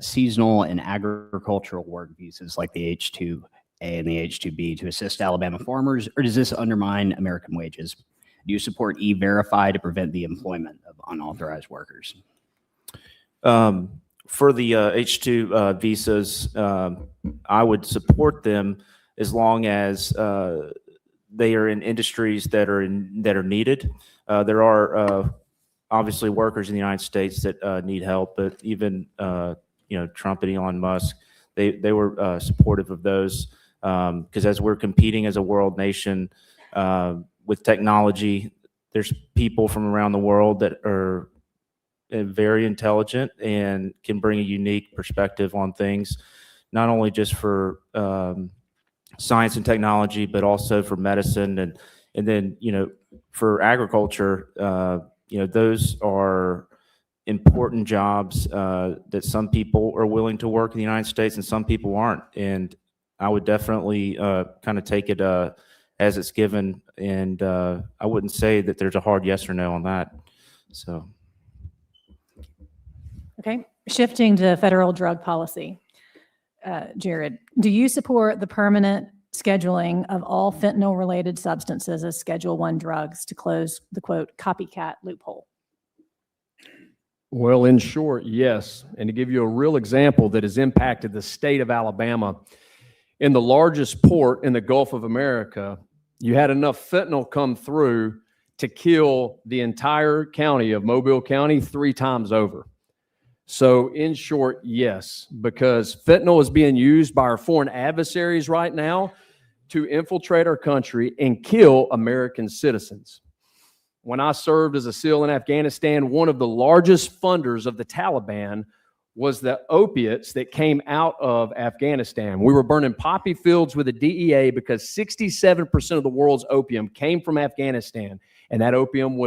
seasonal and agricultural work visas like the H-2A and the H-2B to assist Alabama farmers, or does this undermine American wages? Do you support E-Verify to prevent the employment of unauthorized workers? For the H-2 visas, I would support them as long as they are in industries that are needed. There are obviously workers in the United States that need help, but even Trump and Elon Musk, they were supportive of those because as we're competing as a world nation with technology, there's people from around the world that are very intelligent and can bring a unique perspective on things, not only just for science and technology, but also for medicine and then, for agriculture. Those are important jobs that some people are willing to work in the United States and some people aren't. And I would definitely kind of take it as it's given. And I wouldn't say that there's a hard yes or no on that. So. Okay, shifting to federal drug policy. Jared, do you support the permanent scheduling of all fentanyl-related substances as Schedule I drugs to close the, quote, copycat loophole? Well, in short, yes. And to give you a real example that has impacted the state of Alabama, in the largest port in the Gulf of America, you had enough fentanyl come through to kill the entire county of Mobile County 3 times over. So in short, yes, because fentanyl is being used by our foreign adversaries right now to infiltrate our country and kill American citizens. When I served as a SEAL in Afghanistan, one of the largest funders of the Taliban was the opiates that came out of Afghanistan. We were burning poppy fields with the DEA because 67% of the world's opium came from Afghanistan. And that opium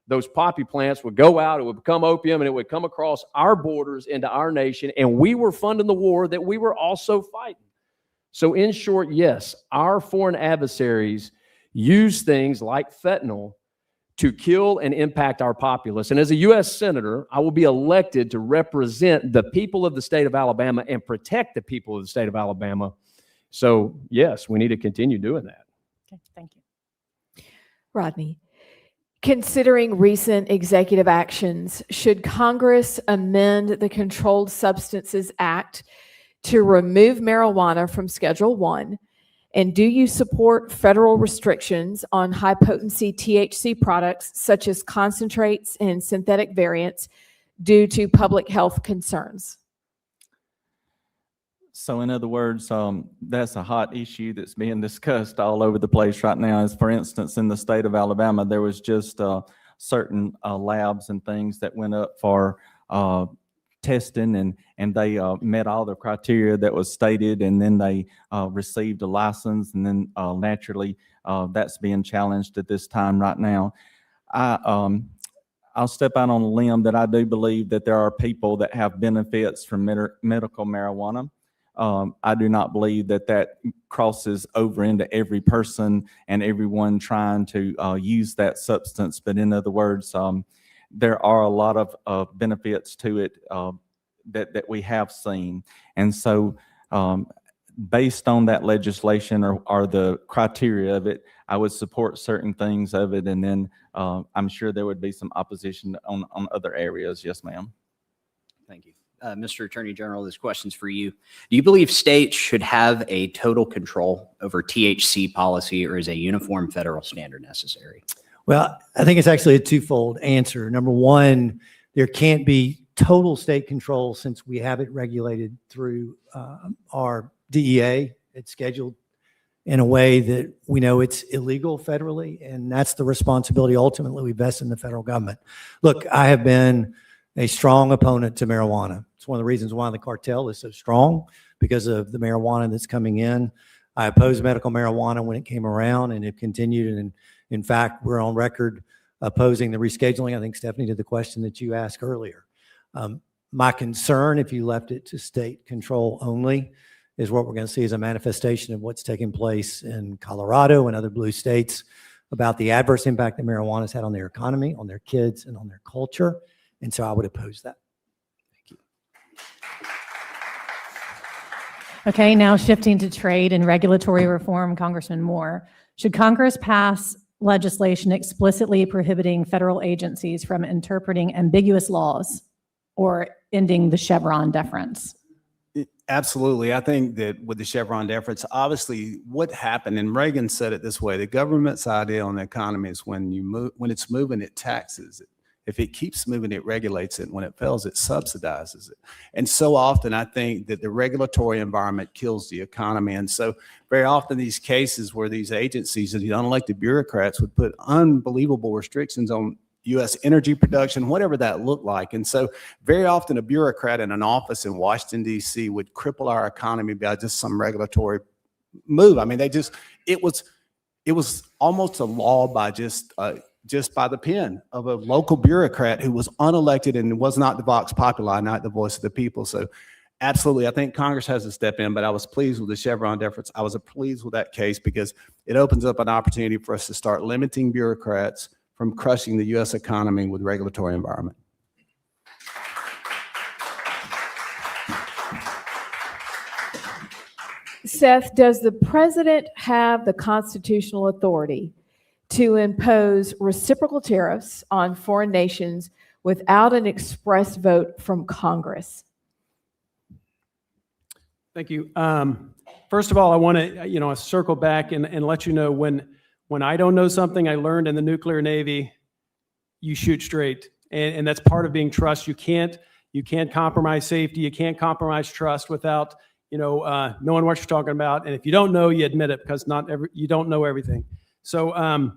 those poppy plants would go out, it would become opium, and it would come across our borders into our nation. And we were funding the war that we were also fighting. So in short, yes, our foreign adversaries use things like fentanyl to kill and impact our populace. And as a U.S. Senator, I will be elected to represent the people of the state of Alabama and protect the people of the state of Alabama. So yes, we need to continue doing that. Okay, thank you. Rodney, considering recent executive actions, should Congress amend the Controlled Substances Act to remove marijuana from Schedule I? And do you support federal restrictions on high-potency THC products such as concentrates and synthetic variants due to public health concerns? So in other words, that's a hot issue that's being discussed all over the place right now. As for instance, in the state of Alabama, there was just certain labs and things that went up for testing, and they met all the criteria that was stated, and then they received a license, and then naturally that's being challenged at this time right now. I'll step out on a limb that I do believe that there are people that have benefits from medical marijuana. I do not believe that crosses over into every person and everyone trying to use that substance. But in other words, there are a lot of benefits to it that we have seen. And so based on that legislation or the criteria of it, I would support certain things of it. And then I'm sure there would be some opposition on other areas. Yes, ma'am. Thank you. Mr. Attorney General, this question's for you. Do you believe states should have a total control over THC policy, or is a uniform federal standard necessary? Well, I think it's actually a twofold answer. Number one, there can't be total state control since we have it regulated through our DEA. It's scheduled in a way that we know it's illegal federally, and that's the responsibility ultimately we vest in the federal government. Look, I have been a strong opponent to marijuana. It's one of the reasons why the cartel is so strong, because of the marijuana that's coming in. I opposed medical marijuana when it came around, and it continued. And in fact, we're on record opposing the rescheduling. I think Stephanie did the question that you asked earlier. My concern, if you left it to state control only, is what we're going to see as a manifestation of what's taking place in Colorado and other blue states about the adverse impact that marijuana has had on their economy, on their kids, and on their culture. And so I would oppose that. Thank you. Okay, now shifting to trade and regulatory reform, Congressman Moore. Should Congress pass legislation explicitly prohibiting federal agencies from interpreting ambiguous laws or ending the Chevron deference? Absolutely. I think that with the Chevron deference, obviously what happened, and Reagan said it this way, the government's idea on the economy is when it's moving, it taxes it. If it keeps moving, it regulates it. When it fails, it subsidizes it. And so often I think that the regulatory environment kills the economy. And so very often these cases where these agencies and the unelected bureaucrats would put unbelievable restrictions on U.S. energy production, whatever that looked like. And so very often a bureaucrat in an office in Washington, D.C. would cripple our economy by just some regulatory move. I mean, it was almost a law by just by the pen of a local bureaucrat who was unelected and was not the vox populi, not the voice of the people. So absolutely, I think Congress has to step in, but I was pleased with the Chevron deference. I was pleased with that case because it opens up an opportunity for us to start limiting bureaucrats from crushing the U.S. economy with regulatory environment. Seth, does the president have the constitutional authority to impose reciprocal tariffs on foreign nations without an express vote from Congress? Thank you. First of all, I want to, circle back and let you know when I don't know something, I learned in the nuclear Navy, you shoot straight. And that's part of being trust. You can't compromise safety. You can't compromise trust without, knowing what you're talking about. And if you don't know, you admit it because you don't know everything. So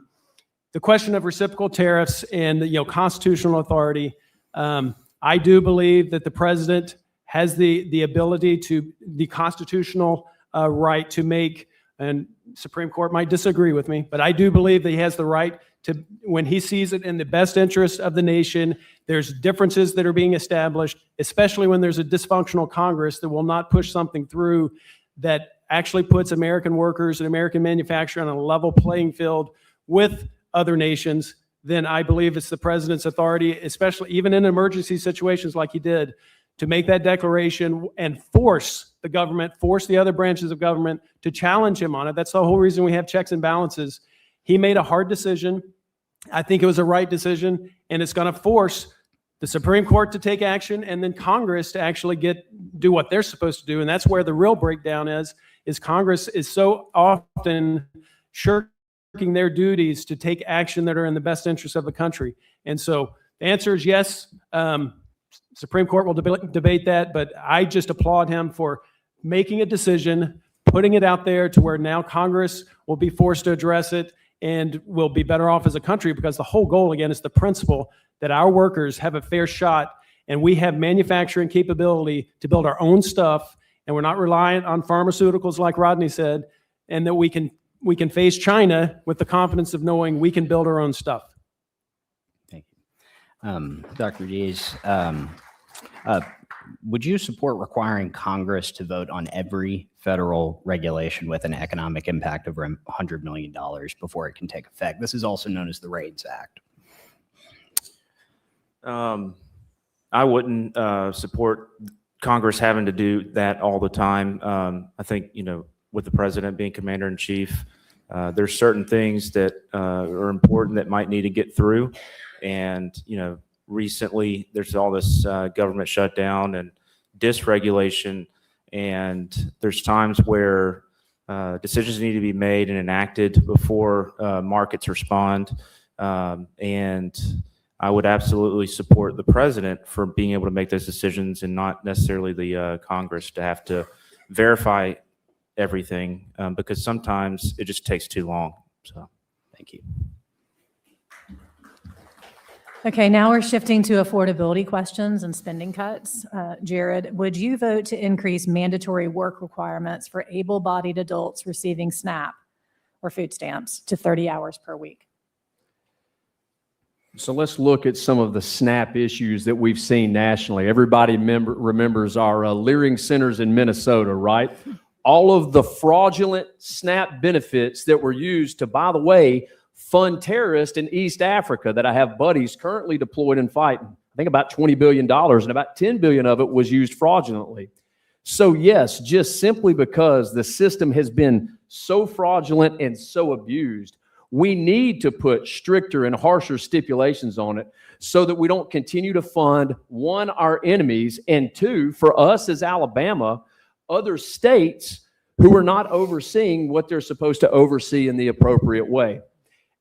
the question of reciprocal tariffs and constitutional authority, I do believe that the president has the ability the constitutional right to make, and Supreme Court might disagree with me, but I do believe that he has the right to, when he sees it in the best interest of the nation, there's differences that are being established, especially when there's a dysfunctional Congress that will not push something through that actually puts American workers and American manufacturing on a level playing field with other nations, then I believe it's the president's authority, especially even in emergency situations like he did, to make that declaration and force the other branches of government to challenge him on it. That's the whole reason we have checks and balances. He made a hard decision. I think it was a right decision, and it's going to force the Supreme Court to take action and then Congress to actually do what they're supposed to do. And that's where the real breakdown is Congress is so often shirking their duties to take action that are in the best interest of the country. And so the answer is yes. Supreme Court will debate that, but I just applaud him for making a decision, putting it out there to where now Congress will be forced to address it and will be better off as a country, because the whole goal, again, is the principle that our workers have a fair shot and we have manufacturing capability to build our own stuff, and we're not reliant on pharmaceuticals like Rodney said, and that we can face China with the confidence of knowing we can build our own stuff. Thank you. Dr. Dees, would you support requiring Congress to vote on every federal regulation with an economic impact over $100 million before it can take effect? This is also known as the RAIDS Act. I wouldn't support Congress having to do that all the time. I think, with the president being commander in chief, there's certain things that are important that might need to get through. And, recently there's all this government shutdown and dysregulation, and there's times where decisions need to be made and enacted before markets respond. And I would absolutely support the president for being able to make those decisions and not necessarily the Congress to have to verify everything, because sometimes it just takes too long. So, thank you. Okay, now we're shifting to affordability questions and spending cuts. Jared, would you vote to increase mandatory work requirements for able-bodied adults receiving SNAP or food stamps to 30 hours per week? So let's look at some of the SNAP issues that we've seen nationally. Everybody remembers our Leering centers in Minnesota, right? All of the fraudulent SNAP benefits that were used to, by the way, fund terrorists in East Africa that I have buddies currently deployed and fighting. I think about $20 billion, and about $10 billion of it was used fraudulently. So yes, just simply because the system has been so fraudulent and so abused, we need to put stricter and harsher stipulations on it so that we don't continue to fund, one, our enemies, and two, for us as Alabama, other states who are not overseeing what they're supposed to oversee in the appropriate way.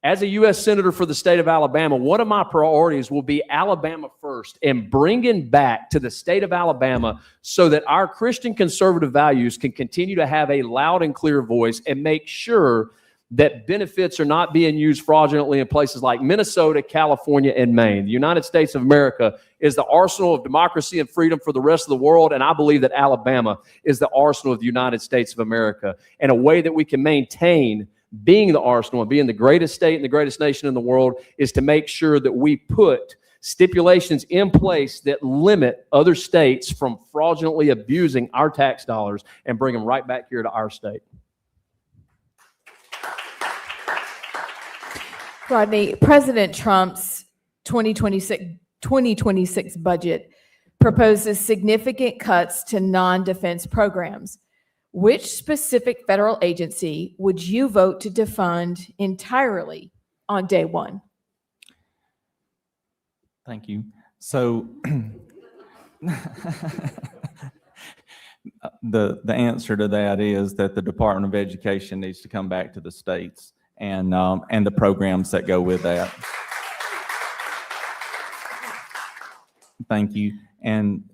As a U.S. Senator for the state of Alabama, one of my priorities will be Alabama first and bringing back to the state of Alabama so that our Christian conservative values can continue to have a loud and clear voice, and make sure that benefits are not being used fraudulently in places like Minnesota, California, and Maine. The United States of America is the arsenal of democracy and freedom for the rest of the world, and I believe that Alabama is the arsenal of the United States of America. And a way that we can maintain being the arsenal and being the greatest state and the greatest nation in the world is to make sure that we put stipulations in place that limit other states from fraudulently abusing our tax dollars and bring them right back here to our state. Rodney, President Trump's 2026 budget proposes significant cuts to non-defense programs. Which specific federal agency would you vote to defund entirely on day one? Thank you. So the answer to that is that the Department of Education needs to come back to the states and the programs that go with that. Thank you. And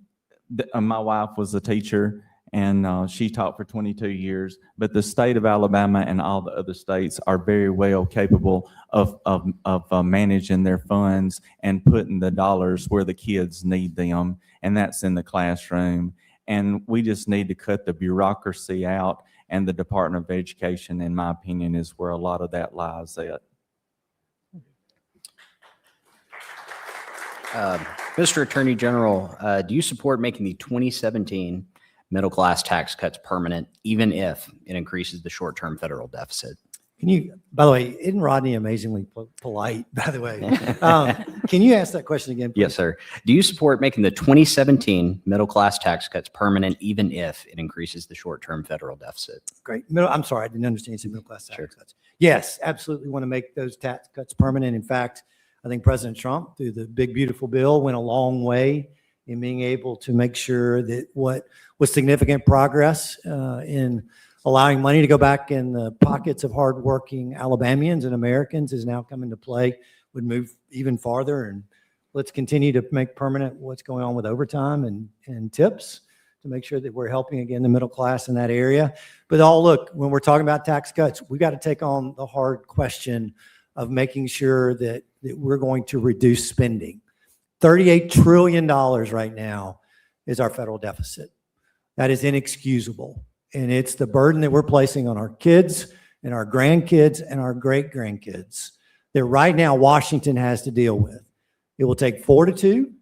my wife was a teacher, and she taught for 22 years. But the state of Alabama and all the other states are very well capable of managing their funds and putting the dollars where the kids need them, and that's in the classroom. And we just need to cut the bureaucracy out, and the Department of Education, in my opinion, is where a lot of that lies at. Mr. Attorney General, do you support making the 2017 middle class tax cuts permanent, even if it increases the short-term federal deficit? Can you, by the way, isn't Rodney amazingly polite, by the way? Can you ask that question again, please? Yes, sir. Do you support making the 2017 middle class tax cuts permanent, even if it increases the short-term federal deficit? Great. I'm sorry, I didn't understand you said middle class tax cuts. Yes, absolutely want to make those tax cuts permanent. In fact, I think President Trump, through the big, beautiful bill, went a long way in being able to make sure that what was significant progress in allowing money to go back in the pockets of hardworking Alabamians and Americans is now come into play, would move even farther. And let's continue to make permanent what's going on with overtime and tips to make sure that we're helping, again, the middle class in that area. But look, when we're talking about tax cuts, we got to take on the hard question of making sure that we're going to reduce spending. $38 trillion right now is our federal deficit. That is inexcusable. And it's the burden that we're placing on our kids and our grandkids and our great-grandkids that right now Washington has to deal with. It will take fortitude.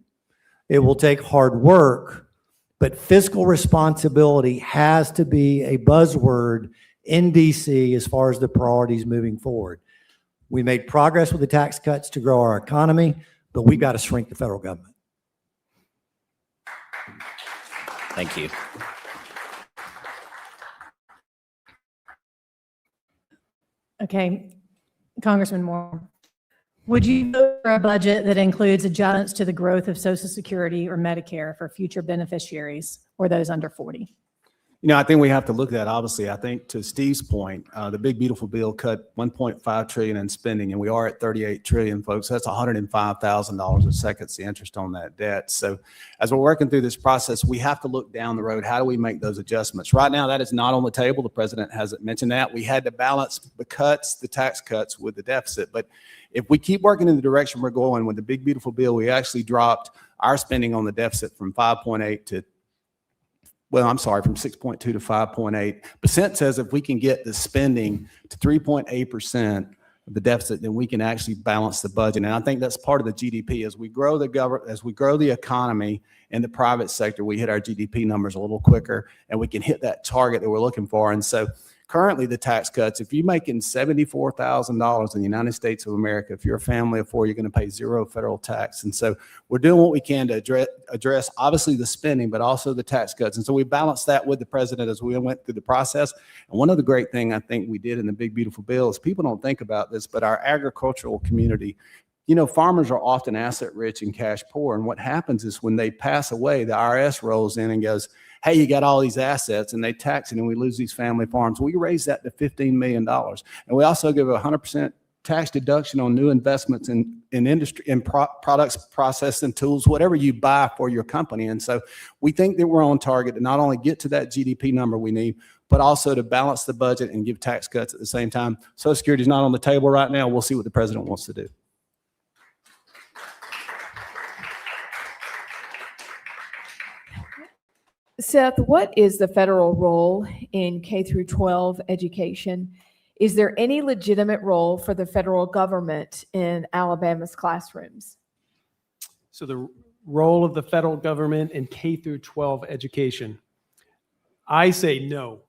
It will take hard work. But fiscal responsibility has to be a buzzword in D.C. as far as the priorities moving forward. We made progress with the tax cuts to grow our economy, but we've got to shrink the federal government. Thank you. Okay, Congressman Moore, would you vote for a budget that includes adjustments to the growth of Social Security or Medicare for future beneficiaries or those under 40? You know, I think we have to look at that. Obviously, I think to Steve's point, the big beautiful bill cut $1.5 trillion in spending, and we are at $38 trillion, folks. That's $105,000 a second the interest on that debt. So as we're working through this process, we have to look down the road. How do we make those adjustments? Right now, that is not on the table. The president hasn't mentioned that. We had to balance the cuts, the tax cuts, with the deficit. But if we keep working in the direction we're going with the big beautiful bill, we actually dropped our spending on the deficit from 5.8 to from 6.2 to 5.8%. Says if we can get the spending to 3.8% of the deficit, then we can actually balance the budget. And I think that's part of the GDP. As we grow the economy in the private sector, we hit our GDP numbers a little quicker, and we can hit that target that we're looking for. And so currently the tax cuts, if you're making $74,000 in the United States of America, if you're a family of four, you're going to pay zero federal tax. And so we're doing what we can to address obviously the spending, but also the tax cuts. And so we balanced that with the president as we went through the process. And one of the great things I think we did in the big beautiful bill is people don't think about this, but our agricultural community, you know, farmers are often asset rich and cash poor. And what happens is when they pass away, the IRS rolls in and goes, hey, you got all these assets, and they tax it, and we lose these family farms. We raise that to $15 million. And we also give a 100% tax deduction on new investments in industry, in products, processing tools, whatever you buy for your company. And so we think that we're on target to not only get to that GDP number we need, but also to balance the budget and give tax cuts at the same time. Social Security is not on the table right now. We'll see what the president wants to do. Seth, what is the federal role in K through 12 education? Is there any legitimate role for the federal government in Alabama's classrooms? So the role of the federal government in K through 12 education, I say no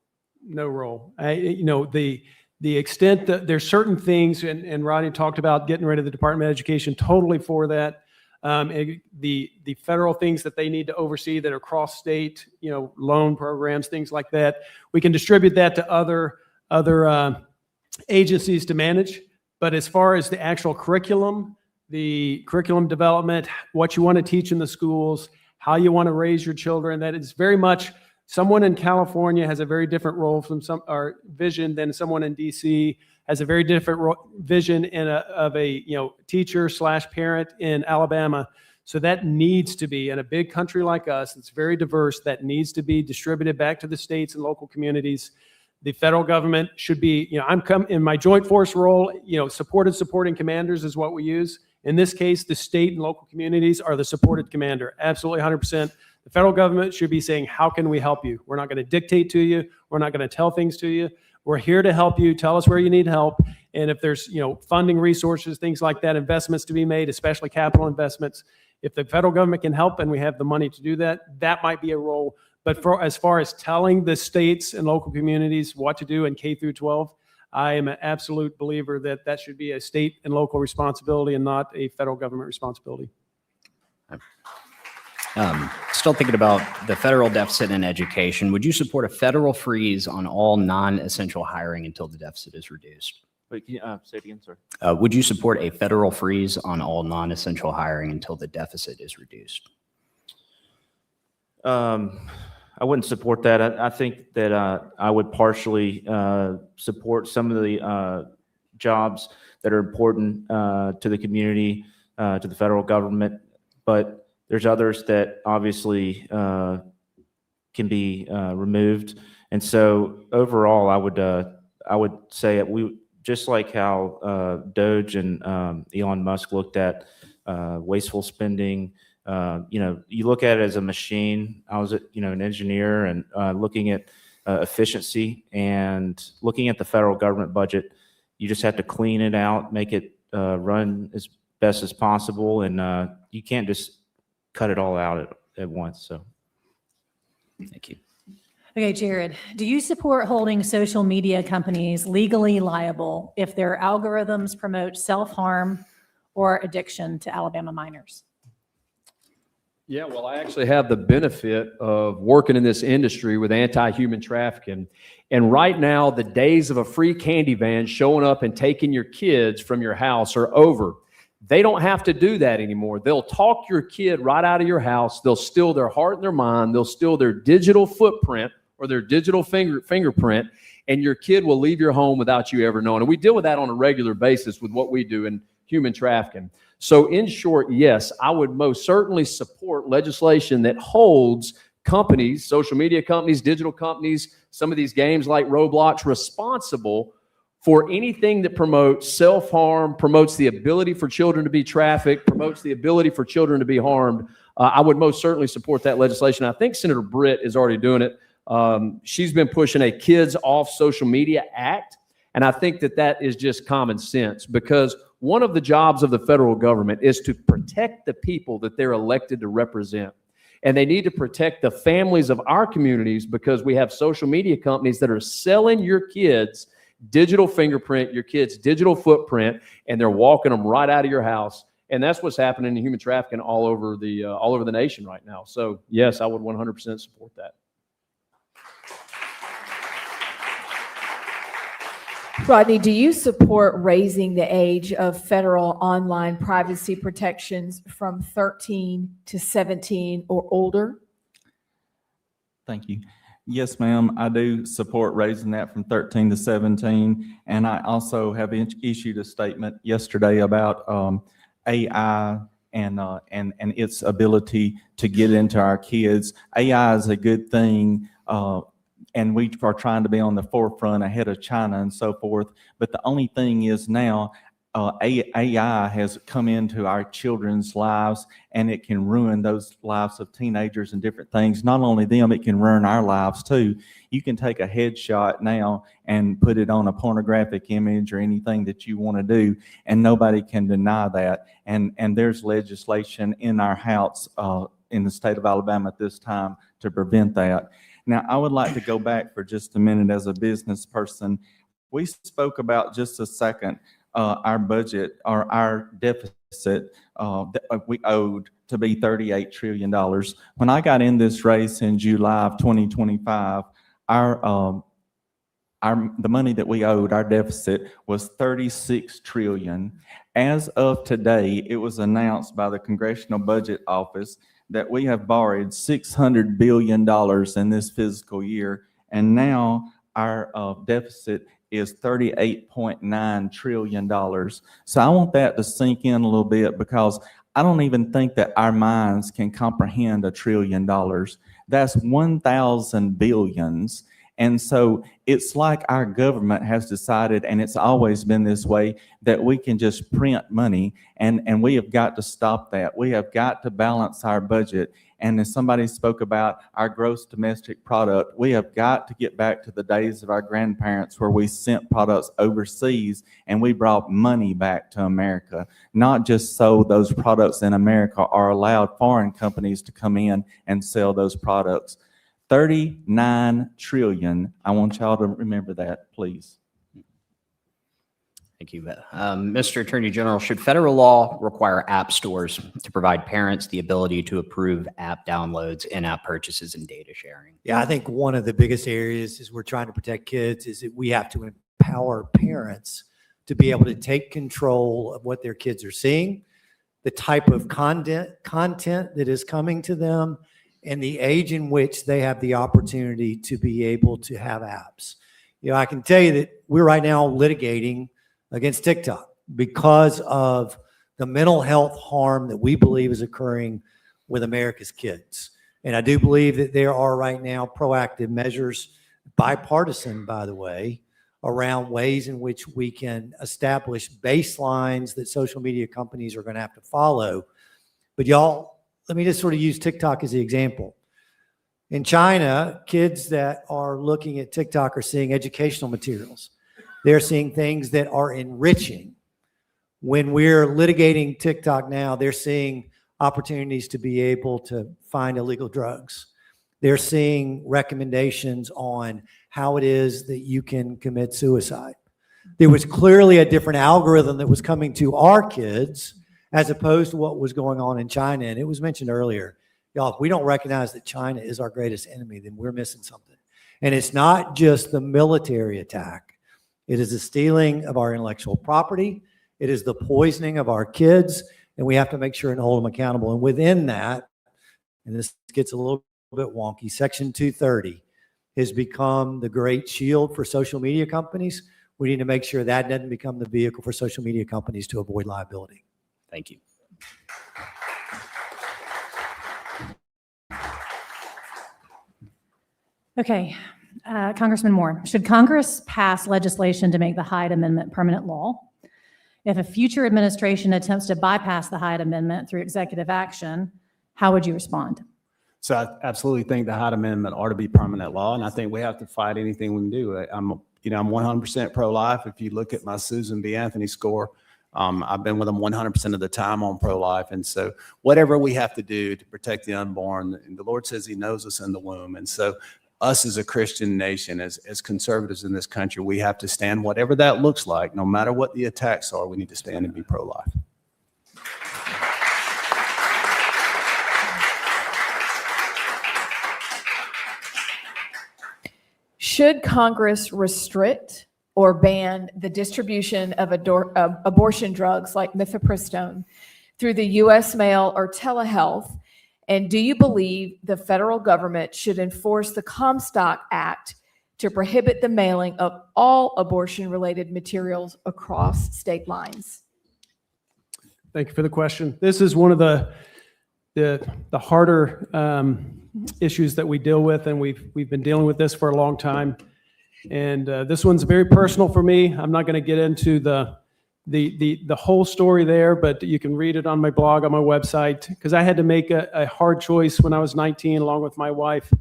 role. The extent that there's certain things, and Rodney talked about getting rid of the Department of Education, totally for that. The federal things that they need to oversee that are cross-state, loan programs, things like that, we can distribute that to other agencies to manage. But as far as the actual curriculum, the curriculum development, what you want to teach in the schools, how you want to raise your children, that is very much someone in California has a very different role from or vision than someone in DC has a very different vision of a teacher / parent in Alabama. So that needs to be, in a big country like us, it's very diverse, that needs to be distributed back to the states and local communities. The federal government should be, I'm in my joint force role, supporting commanders is what we use. In this case, the state and local communities are the supported commander, absolutely 100%. The federal government should be saying, how can we help you? We're not going to dictate to you. We're not going to tell things to you. We're here to help you. Tell us where you need help. And if there's, funding resources, things like that, investments to be made, especially capital investments, if the federal government can help and we have the money to do that, that might be a role. But as far as telling the states and local communities what to do in K through 12, I am an absolute believer that that should be a state and local responsibility and not a federal government responsibility. Still thinking about the federal deficit in education, would you support a federal freeze on all non-essential hiring until the deficit is reduced? Wait, can you say it again, sir? Would you support a federal freeze on all non-essential hiring until the deficit is reduced? I wouldn't support that. I think that I would partially support some of the jobs that are important to the community, to the federal government, but there's others that obviously can be removed. And so overall, I would say we just like how Doge and Elon Musk looked at wasteful spending. You look at it as a machine. I was, an engineer and looking at efficiency and looking at the federal government budget. You just have to clean it out, make it run as best as possible, and you can't just cut it all out at once. So, Thank you. Okay, Jared, do you support holding social media companies legally liable if their algorithms promote self-harm or addiction to Alabama minors? Yeah, well, I actually have the benefit of working in this industry with anti-human trafficking. And right now, the days of a free candy van showing up and taking your kids from your house are over. They don't have to do that anymore. They'll talk your kid right out of your house. They'll steal their heart and their mind. They'll steal their digital footprint or their digital fingerprint, and your kid will leave your home without you ever knowing. And we deal with that on a regular basis with what we do in human trafficking. So in short, yes, I would most certainly support legislation that holds companies, social media companies, digital companies, some of these games like Roblox responsible for anything that promotes self-harm, promotes the ability for children to be trafficked, promotes the ability for children to be harmed. I would most certainly support that legislation. I think Senator Britt is already doing it. She's been pushing a Kids Off Social Media Act, and I think that is just common sense, because one of the jobs of the federal government is to protect the people that they're elected to represent. And they need to protect the families of our communities, because we have social media companies that are selling your kids digital fingerprint, your kids' digital footprint, and they're walking them right out of your house. And that's what's happening in human trafficking all over the nation right now. So yes, I would 100% support that. Rodney, do you support raising the age of federal online privacy protections from 13 to 17 or older? Thank you. Yes, ma'am. I do support raising that from 13 to 17. And I also have issued a statement yesterday about AI and its ability to get into our kids. AI is a good thing. and we are trying to be on the forefront ahead of China and so forth. But the only thing is now, AI has come into our children's lives, and it can ruin those lives of teenagers and different things. Not only them, it can ruin our lives too. You can take a headshot now and put it on a pornographic image or anything that you want to do, and nobody can deny that. And there's legislation in our House in the state of Alabama at this time to prevent that. Now, I would like to go back for just a minute as a business person. We spoke about just a second our budget or our deficit that we owed to be $38 trillion. When I got in this race in July of 2025, the money that we owed, our deficit, was $36 trillion. As of today, it was announced by the Congressional Budget Office that we have borrowed $600 billion in this fiscal year, and now our deficit is $38.9 trillion. So I want that to sink in a little bit, because I don't even think that our minds can comprehend $1 trillion. That's 1,000 billions. And so it's like our government has decided, and it's always been this way, that we can just print money, and we have got to stop that. We have got to balance our budget. And as somebody spoke about our gross domestic product, we have got to get back to the days of our grandparents where we sent products overseas and we brought money back to America, not just sold those products in America or allowed foreign companies to come in and sell those products. 39 trillion. I want y'all to remember that, please. Thank you. Mr. Attorney General, should federal law require app stores to provide parents the ability to approve app downloads, in-app purchases, and data sharing? Yeah, I think one of the biggest areas is we're trying to protect kids is that we have to empower parents to be able to take control of what their kids are seeing, the type of content that is coming to them, and the age in which they have the opportunity to be able to have apps. You know, I can tell you that we're right now litigating against TikTok because of the mental health harm that we believe is occurring with America's kids. And I do believe that there are right now proactive measures, bipartisan, by the way, around ways in which we can establish baselines that social media companies are going to have to follow. But y'all, let me just sort of use TikTok as the example. In China, kids that are looking at TikTok are seeing educational materials. They're seeing things that are enriching. When we're litigating TikTok now, they're seeing opportunities to be able to find illegal drugs. They're seeing recommendations on how it is that you can commit suicide. There was clearly a different algorithm that was coming to our kids as opposed to what was going on in China. And it was mentioned earlier, y'all, if we don't recognize that China is our greatest enemy, then we're missing something. And it's not just the military attack. It is the stealing of our intellectual property. It is the poisoning of our kids, and we have to make sure and hold them accountable. And within that, and this gets a little bit wonky, Section 230 has become the great shield for social media companies. We need to make sure that doesn't become the vehicle for social media companies to avoid liability. Thank you. Okay, Congressman Moore, should Congress pass legislation to make the Hyde Amendment permanent law? If a future administration attempts to bypass the Hyde Amendment through executive action, how would you respond? So I absolutely think the Hyde Amendment ought to be permanent law, and I think we have to fight anything we can do. I'm 100% pro-life. If you look at my Susan B. Anthony score, I've been with them 100% of the time on pro-life. And so whatever we have to do to protect the unborn, and the Lord says he knows us in the womb. And so us as a Christian nation, as conservatives in this country, we have to stand, whatever that looks like, no matter what the attacks are, we need to stand and be pro-life. Should Congress restrict or ban the distribution of abortion drugs like mifepristone through the U.S. mail or telehealth? And do you believe the federal government should enforce the Comstock Act to prohibit the mailing of all abortion-related materials across state lines? Thank you for the question. This is one of the harder issues that we deal with, and we've been dealing with this for a long time. And this one's very personal for me. I'm not going to get into the whole story there, but you can read it on my blog, on my website, because I had to make a hard choice when I was 19, along with my wife,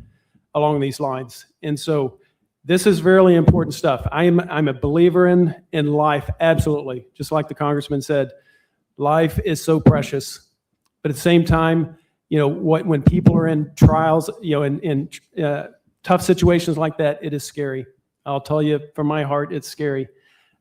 along these lines. And so this is really important stuff. I'm a believer in life, absolutely. Just like the congressman said, life is so precious. But at the same time, when people are in trials, in tough situations like that, it is scary. I'll tell you from my heart, it's scary.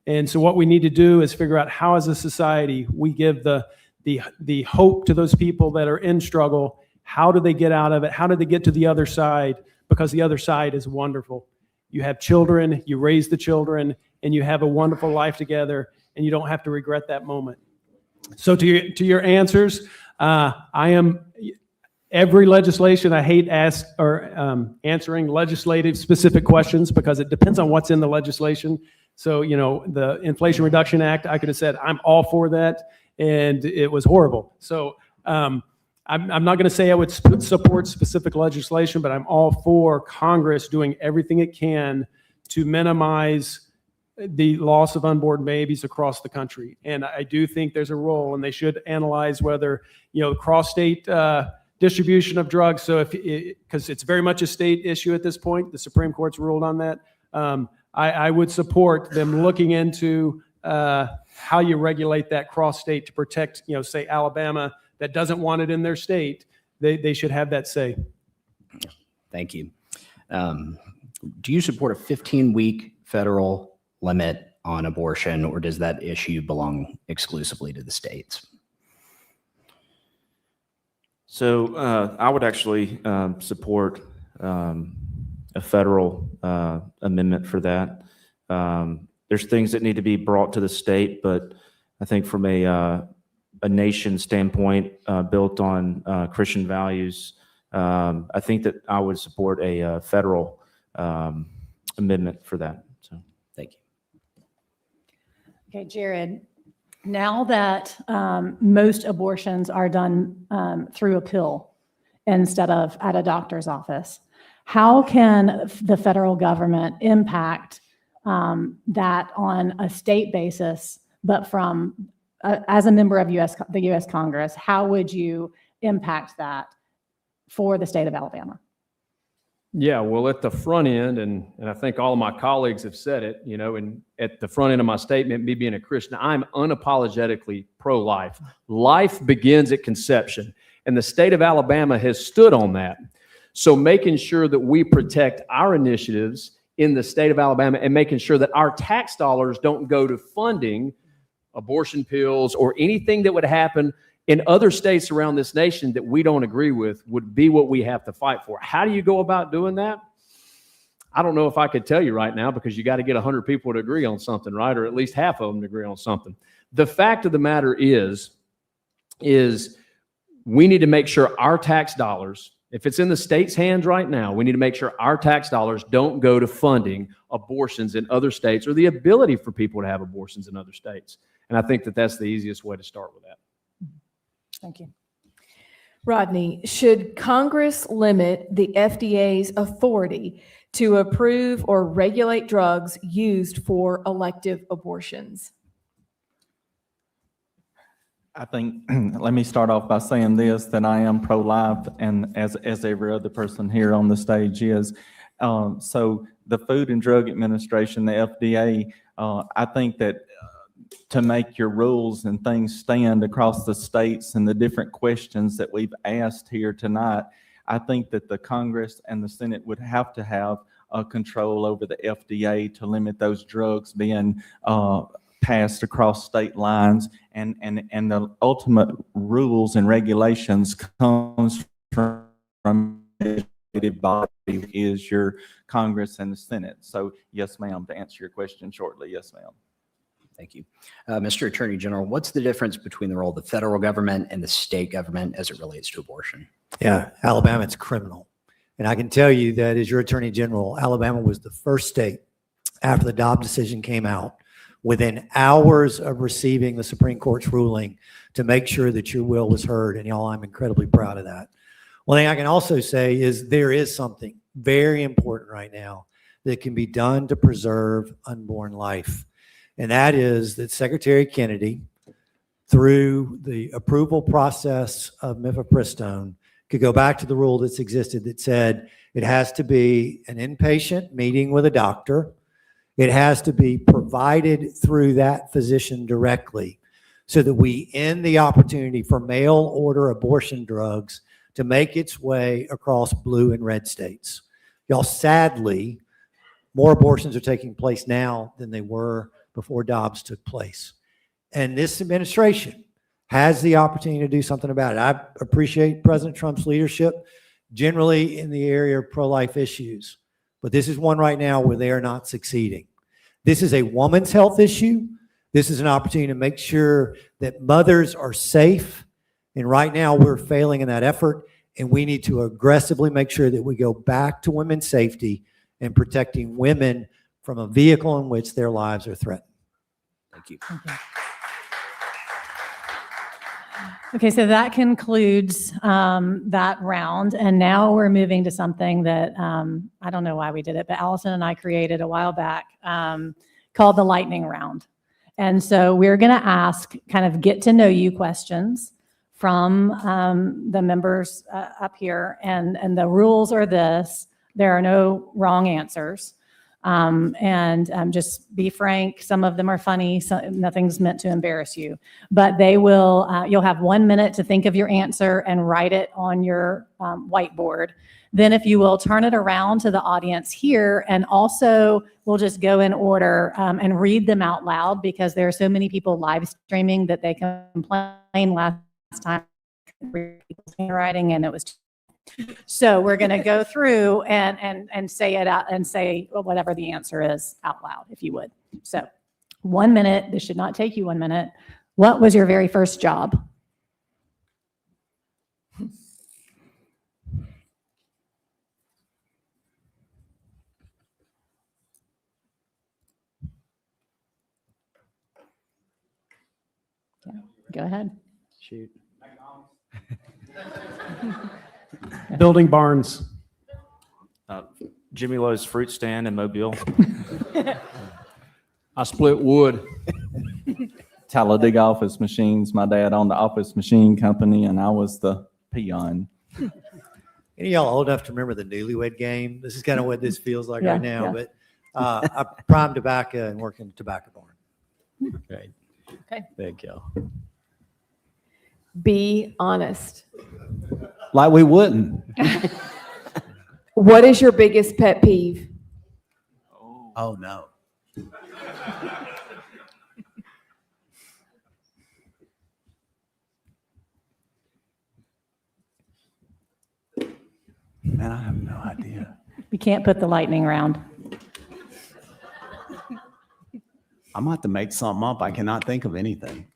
And so what we need to do is figure out how, as a society, we give the hope to those people that are in struggle. How do they get out of it? How do they get to the other side? Because the other side is wonderful. You have children, you raise the children, and you have a wonderful life together, and you don't have to regret that moment. So to your answers, I am every legislation. I hate answering legislative specific questions because it depends on what's in the legislation. So, the Inflation Reduction Act, I could have said, I'm all for that, and it was horrible. So I'm not going to say I would support specific legislation, but I'm all for Congress doing everything it can to minimize the loss of unborn babies across the country. And I do think there's a role, and they should analyze whether, cross-state distribution of drugs. So because it's very much a state issue at this point, the Supreme Court's ruled on that. I would support them looking into how you regulate that cross-state to protect, say Alabama that doesn't want it in their state. They should have that say. Thank you. Do you support a 15-week federal limit on abortion, or does that issue belong exclusively to the states? So I would actually support a federal amendment for that. There's things that need to be brought to the state, but I think from a nation standpoint built on Christian values, I think that I would support a federal amendment for that. So, thank you. Okay, Jared, now that most abortions are done through a pill instead of at a doctor's office, how can the federal government impact that on a state basis, but from as a member of the U.S. Congress, how would you impact that for the state of Alabama? Yeah, well, at the front end, and I think all of my colleagues have said it, and at the front end of my statement, me being a Christian, I'm unapologetically pro-life. Life begins at conception, and the state of Alabama has stood on that. So making sure that we protect our initiatives in the state of Alabama and making sure that our tax dollars don't go to funding abortion pills or anything that would happen in other states around this nation that we don't agree with would be what we have to fight for. How do you go about doing that? I don't know if I could tell you right now, because you got to get 100 people to agree on something, right? Or at least half of them to agree on something. The fact of the matter is we need to make sure our tax dollars, if it's in the state's hands right now, we need to make sure our tax dollars don't go to funding abortions in other states or the ability for people to have abortions in other states. And I think that that's the easiest way to start with that. Thank you. Rodney, should Congress limit the FDA's authority to approve or regulate drugs used for elective abortions? I think, let me start off by saying this, that I am pro-life, and as every other person here on the stage is. So the Food and Drug Administration, the FDA, I think that to make your rules and things stand across the states and the different questions that we've asked here tonight, I think that the Congress and the Senate would have to have control over the FDA to limit those drugs being passed across state lines, and the ultimate rules and regulations comes from the executive body is your Congress and the Senate. So yes, ma'am, to answer your question shortly, yes, ma'am. Thank you. Mr. Attorney General, what's the difference between the role of the federal government and the state government as it relates to abortion? Yeah, Alabama, it's criminal. And I can tell you that as your Attorney General, Alabama was the first state after the Dobbs decision came out, within hours of receiving the Supreme Court's ruling, to make sure that your will was heard. And y'all, I'm incredibly proud of that. One thing I can also say is there is something very important right now that can be done to preserve unborn life. And that is that Secretary Kennedy, through the approval process of mifepristone, could go back to the rule that's existed that said it has to be an inpatient meeting with a doctor. It has to be provided through that physician directly so that we end the opportunity for mail order abortion drugs to make its way across blue and red states. Y'all, sadly, more abortions are taking place now than they were before Dobbs took place. And this administration has the opportunity to do something about it. I appreciate President Trump's leadership generally in the area of pro-life issues, but this is one right now where they are not succeeding. This is a woman's health issue. This is an opportunity to make sure that mothers are safe. And right now we're failing in that effort, and we need to aggressively make sure that we go back to women's safety and protecting women from a vehicle in which their lives are threatened. Thank you. Okay, so that concludes that round. And now we're moving to something that I don't know why we did it, but Allison and I created a while back called the lightning round. And so we're going to ask kind of get to know you questions from the members up here. And the rules are this: there are no wrong answers. Just be frank. Some of them are funny. So nothing's meant to embarrass you, but they will, you'll have 1 minute to think of your answer and write it on your whiteboard. Then if you will turn it around to the audience here, and also we'll just go in order and read them out loud, because there are so many people live streaming that they complained last time people's handwriting and it was so we're going to go through and say it out and say whatever the answer is out loud, if you would. So 1 minute. This should not take you 1 minute. What was your very first job? Yeah, go ahead. Shoot. Building barns. Jimmy Lowe's fruit stand in Mobile. I split wood. Talladega office machines. My dad owned the office machine company, and I was the peon. Any of y'all old enough to remember the Newlywed Game? This is kind of what this feels like Yeah, right now. yeah. But I primed tobacco and worked in a tobacco barn. Right. Okay. Thank you. Be honest. Like we wouldn't. What is your biggest pet peeve? Oh, no. Man, I have no idea. We can't put the lightning round. I'm about to make something up. I cannot think of anything.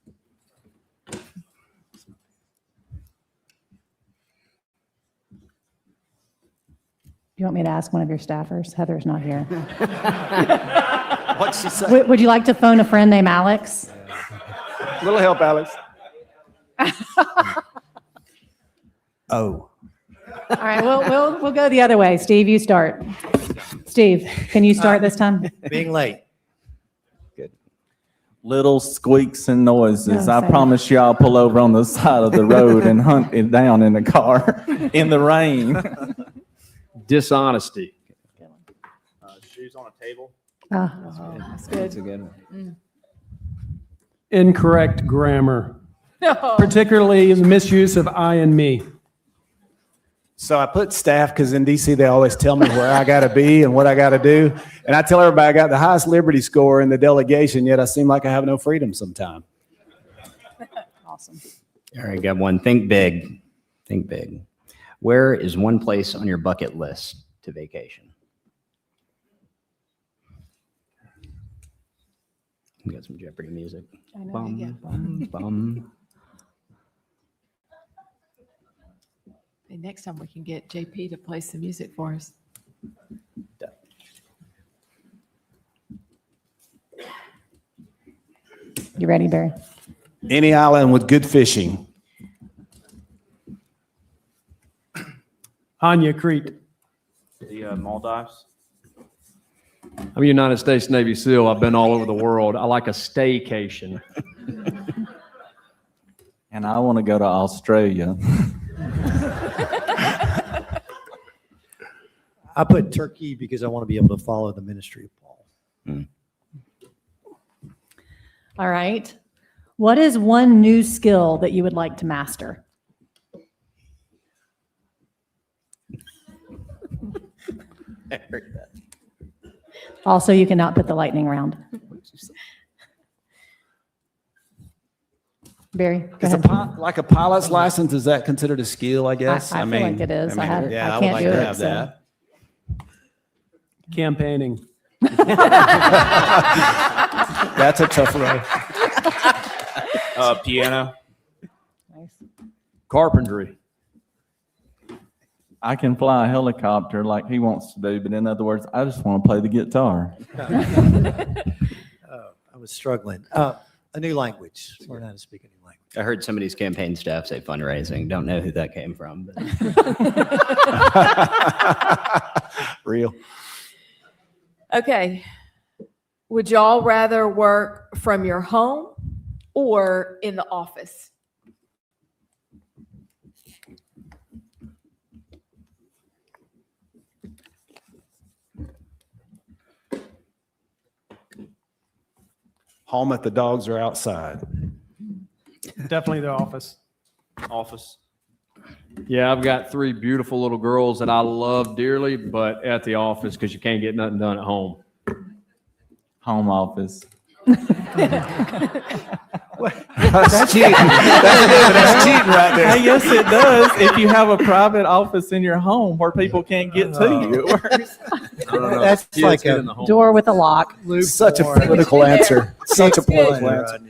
Do you want me to ask one of your staffers? Heather's not here. What'd she say? Would you like to phone a friend named Alex? Little help, Alex. Oh. All right, we'll go the other way. Steve, you start. Steve, can you start this time? Being late. Little squeaks and noises. No, I same. promise you I'll pull over on the side of the road and hunt it down in the car in the rain. Dishonesty. Shoes on a table. That's good. That's a good one. Incorrect grammar, particularly the misuse of I and me. So I put staff because in DC they always tell me where I got to be and what I got to do. And I tell everybody I got the highest liberty score in the delegation, yet I seem like I have no freedom sometimes. Awesome. All right, got one. Think big. Think big. Where is one place on your bucket list to vacation? We got some Jeopardy music. I know, Bum, yeah. bum, bum. Hey, next time we can get JP to play some music for us. You ready, Barry? Any island with good fishing. Hanya Crete. The Maldives. I'm a United States Navy SEAL. I've been all over the world. I like a staycation. And I want to go to Australia. I put Turkey because I want to be able to follow the ministry of Paul. All right. What is one new skill that you would like to master? Also, you cannot put the lightning round. Barry, go Is ahead. like a pilot's license, is that considered a skill, I guess? I feel like it is. I have- yeah, I I can't would like do to it, have so. that. Campaigning. That's a tough road. Piano. Carpentry. I can fly a helicopter like he wants to do, but in other words, I just want to play the guitar. I was struggling. A new language. Learn how to speak a new language. I heard somebody's campaign staff say fundraising. Don't know who that came from. But. Real. Okay. Would y'all rather work from your home or in the office? Home if the dogs are outside. Definitely the office. Office. Yeah, I've got 3 beautiful little girls that I love dearly, but at the office because you can't get nothing done at home. Home office. That's cheating. That's cheating right there. Hey, yes, it does. If you have a private office in your home where people can't get to you, it works. That's Kids like get a in the home. Door with a lock. Such a political answer. Such a political answer.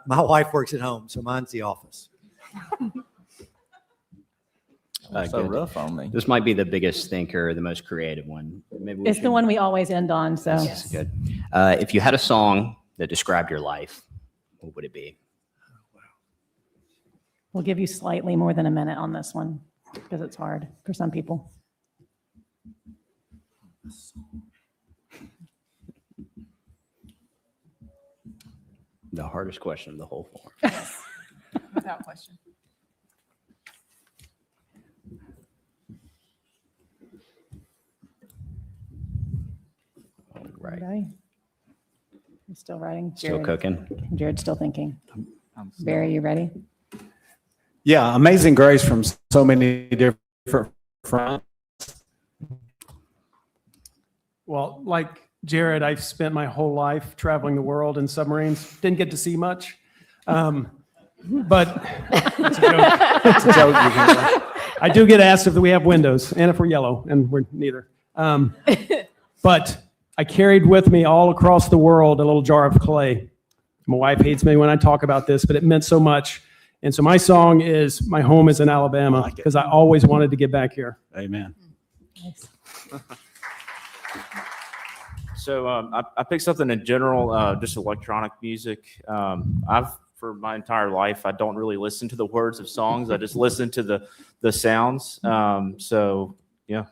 My wife works at home, so mine's the office. So Good. rough on me. This might be the biggest thinker, the most creative one. Maybe we It's the should- one we always end on, so. This is good. If you had a song that described your life, what would it be? We'll give you slightly more than a minute on this one because it's hard for some people. The hardest question of the whole form. Without question. Right. I'm still writing. Still Jared. cooking. Jared's still thinking. Barry, you ready? Yeah, Amazing Grace from so many different fronts. Well, like Jared, I've spent my whole life traveling the world in submarines. Didn't get to see much. But it's a joke. It's a joke. You can say. I do get asked if we have windows and if we're yellow, and we're neither. But I carried with me all across the world a little jar of clay. My wife hates me when I talk about this, but it meant so much. And so my song is "My Home is in Alabama" because I always wanted to get back here. Amen. So I picked something in general, just electronic music. For my entire life, I don't really listen to the words of songs. I just listen to the sounds. So yeah.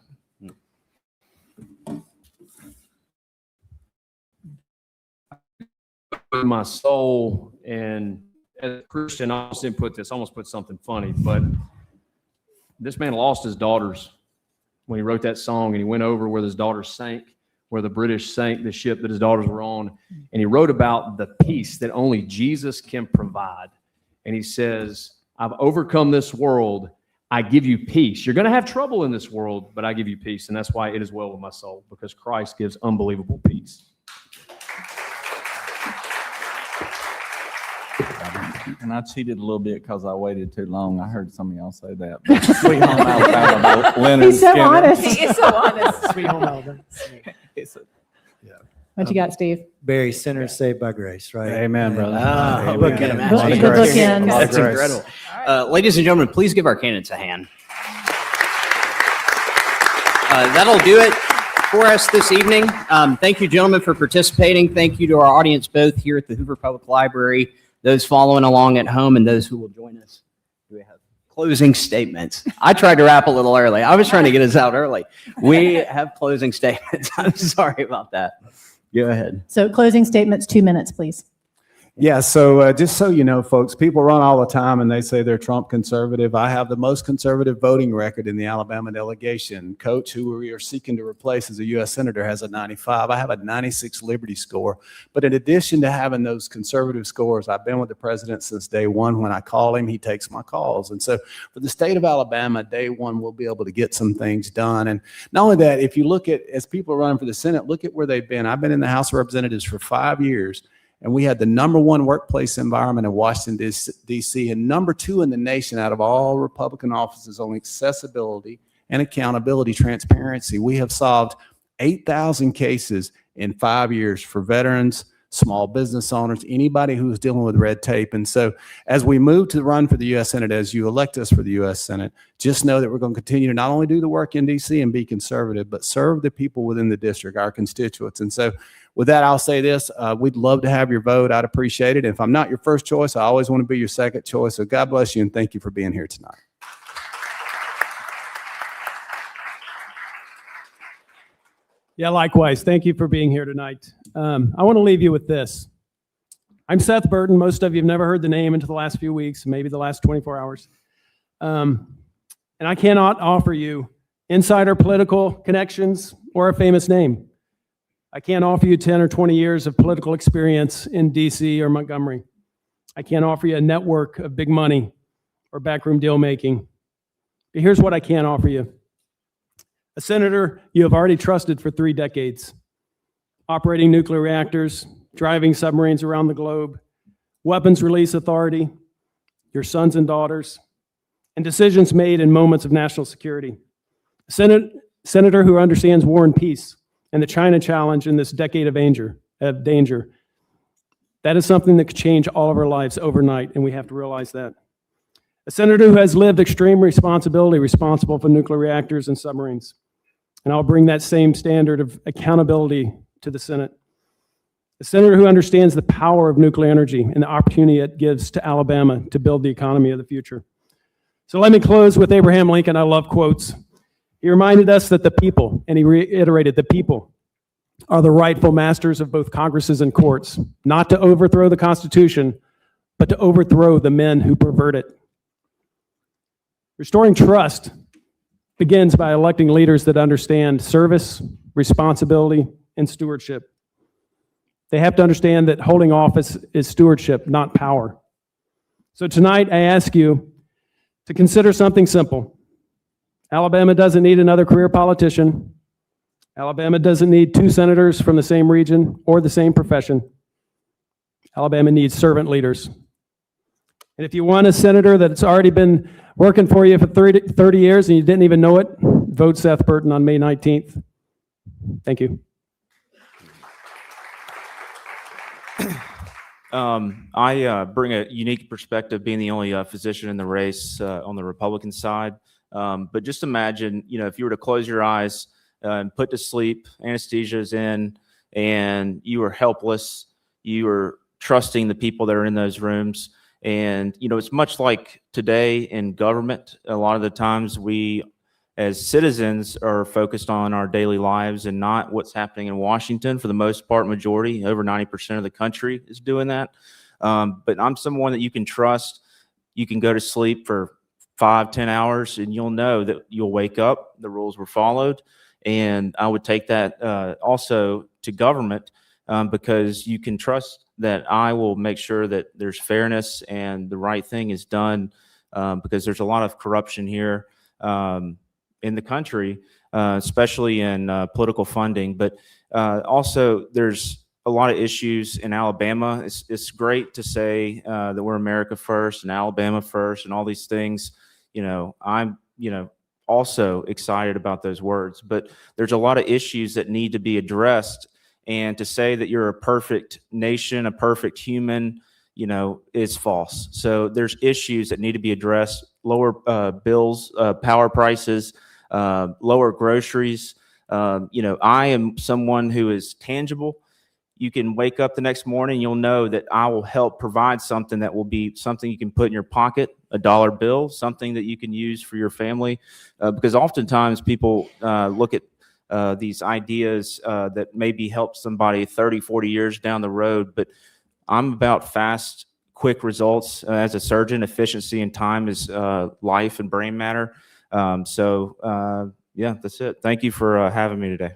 My soul, and as a Christian, I almost didn't put this, almost put something funny, but this man lost his daughters when he wrote that song, and he went over where his daughters sank, where the British sank the ship that his daughters were on, and he wrote about the peace that only Jesus can provide. And he says, "I've overcome this world. I give you peace. You're going to have trouble in this world, but I give you peace." And that's why it is well with my soul, because Christ gives unbelievable peace. And I cheated a little bit because I waited too long. I heard some of y'all say that. But Sweet Home Alabama, by Leonard He's so Skinner. honest. He is so honest. Sweet home Alabama. What you got, Steve? Barry, sinners saved by grace, right? Amen, brother. Ah, Amen. bookend. Good Lot of Good grace. bookend. Lot of That's grace. incredible. Ladies and gentlemen, please give our candidates a hand. That'll do it for us this evening. Thank you, gentlemen, for participating. Thank you to our audience, both here at the Hoover Public Library, those following along at home, and those who will join us. Do we have closing statements. I tried to wrap a little early. I was trying to get us out early. We have closing statements. I'm sorry about that. Go ahead. So closing statements, 2 minutes, please. Yeah, so just so you know, folks, people run all the time and they say they're Trump conservative. I have the most conservative voting record in the Alabama delegation. Coach, who we are seeking to replace as a U.S. Senator, has a 95. I have a 96 Liberty score. But in addition to having those conservative scores, I've been with the president since day one. When I call him, he takes my calls. And so for the state of Alabama, day one, we'll be able to get some things done. And not only that, if you look at, as people are running for the Senate, look at where they've been. I've been in the House of Representatives for 5 years. And we had the #1 workplace environment in Washington, D.C., and #2 in the nation out of all Republican offices on accessibility and accountability, transparency. We have solved 8,000 cases in 5 years for veterans, small business owners, anybody who's dealing with red tape. And so as we move to run for the U.S. Senate, as you elect us for the U.S. Senate, just know that we're going to continue to not only do the work in D.C. and be conservative, but serve the people within the district, our constituents. And so with that, I'll say this, we'd love to have your vote. I'd appreciate it. If I'm not your first choice, I always want to be your second choice. So God bless you and thank you for being here tonight. Yeah, likewise. Thank you for being here tonight. I want to leave you with this. I'm Seth Burton. Most of you have never heard the name until the last few weeks, maybe the last 24 hours. And I cannot offer you insider political connections or a famous name. I can't offer you 10 or 20 years of political experience in DC or Montgomery. I can't offer you a network of big money or backroom deal making. But here's what I can offer you. A senator you have already trusted for 3 decades, operating nuclear reactors, driving submarines around the globe, weapons release authority, your sons and daughters, and decisions made in moments of national security. A senator who understands war and peace and the China challenge in this decade of danger. That is something that could change all of our lives overnight, and we have to realize that. A senator who has lived extreme responsibility, responsible for nuclear reactors and submarines. And I'll bring that same standard of accountability to the Senate. A senator who understands the power of nuclear energy and the opportunity it gives to Alabama to build the economy of the future. So let me close with Abraham Lincoln. I love quotes. He reminded us that the people, and he reiterated, the people are the rightful masters of both Congresses and courts, not to overthrow the Constitution, but to overthrow the men who pervert it. Restoring trust begins by electing leaders that understand service, responsibility, and stewardship. They have to understand that holding office is stewardship, not power. So tonight, I ask you to consider something simple. Alabama doesn't need another career politician. Alabama doesn't need 2 senators from the same region or the same profession. Alabama needs servant leaders. And if you want a senator that's already been working for you for 30 years and you didn't even know it, vote Seth Burton on May 19th. Thank you. I bring a unique perspective, being the only physician in the race on the Republican side. But just imagine, if you were to close your eyes and put to sleep, anesthesia is in, and you are helpless, you are trusting the people that are in those rooms. And, it's much like today in government. A lot of the times we, as citizens, are focused on our daily lives and not what's happening in Washington. For the most part, majority, over 90% of the country is doing that. But I'm someone that you can trust. You can go to sleep for 5-10 hours and you'll know that you'll wake up, the rules were followed. And I would take that also to government because you can trust that I will make sure that there's fairness and the right thing is done because there's a lot of corruption here in the country, especially in political funding. But also there's a lot of issues in Alabama. It's great to say that we're America first and Alabama first and all these things. I'm, also excited about those words, but there's a lot of issues that need to be addressed. And to say that you're a perfect nation, a perfect human, is false. So there's issues that need to be addressed: lower bills, power prices, lower groceries. I am someone who is tangible. you can wake up the next morning, you'll know that I will help provide something that will be something you can put in your pocket, a dollar bill, something that you can use for your family. Because oftentimes people look at these ideas that maybe help somebody 30, 40 years down the road, but I'm about fast, quick results. As a surgeon, efficiency and time is life and brain matter. Yeah, that's it. Thank you for having me today.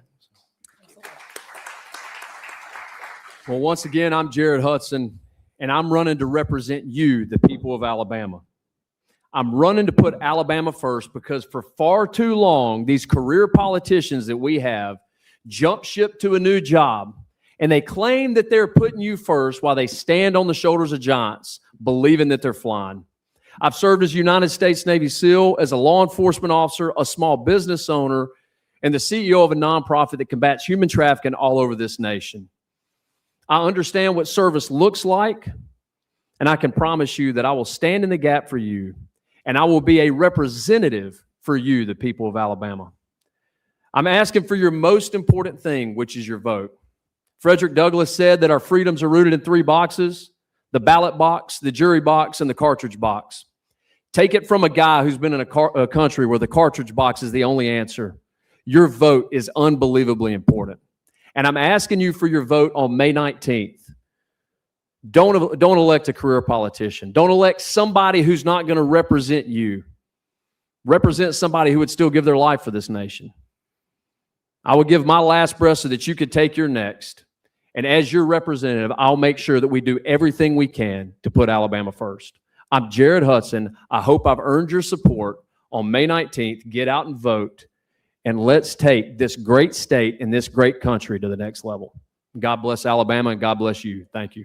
Well, once again, I'm Jared Hudson, and I'm running to represent you, the people of Alabama. I'm running to put Alabama first because for far too long, these career politicians that we have jump ship to a new job, and they claim that they're putting you first while they stand on the shoulders of giants, believing that they're flying. I've served as United States Navy SEAL, as a law enforcement officer, a small business owner, and the CEO of a nonprofit that combats human trafficking all over this nation. I understand what service looks like, and I can promise you that I will stand in the gap for you, and I will be a representative for you, the people of Alabama. I'm asking for your most important thing, which is your vote. Frederick Douglass said that our freedoms are rooted in 3 boxes: the ballot box, the jury box, and the cartridge box. Take it from a guy who's been in a country where the cartridge box is the only answer. Your vote is unbelievably important. And I'm asking you for your vote on May 19th. Don't elect a career politician. Don't elect somebody who's not going to represent you. Represent somebody who would still give their life for this nation. I will give my last breath so that you could take your next. And as your representative, I'll make sure that we do everything we can to put Alabama first. I'm Jared Hudson. I hope I've earned your support. On May 19th, get out and vote. And let's take this great state and this great country to the next level. God bless Alabama, and God bless you. Thank you.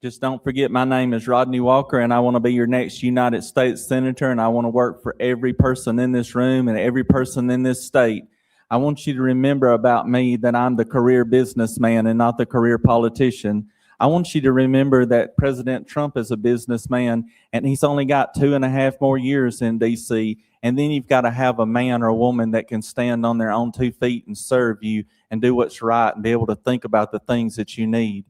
Just don't forget, my name is Rodney Walker, and I want to be your next United States Senator, and I want to work for every person in this room and every person in this state. I want you to remember about me that I'm the career businessman and not the career politician. I want you to remember that President Trump is a businessman, and he's only got 2.5 more years in D.C., and then you've got to have a man or a woman that can stand on their own 2 feet and serve you and do what's right and be able to think about the things that you need.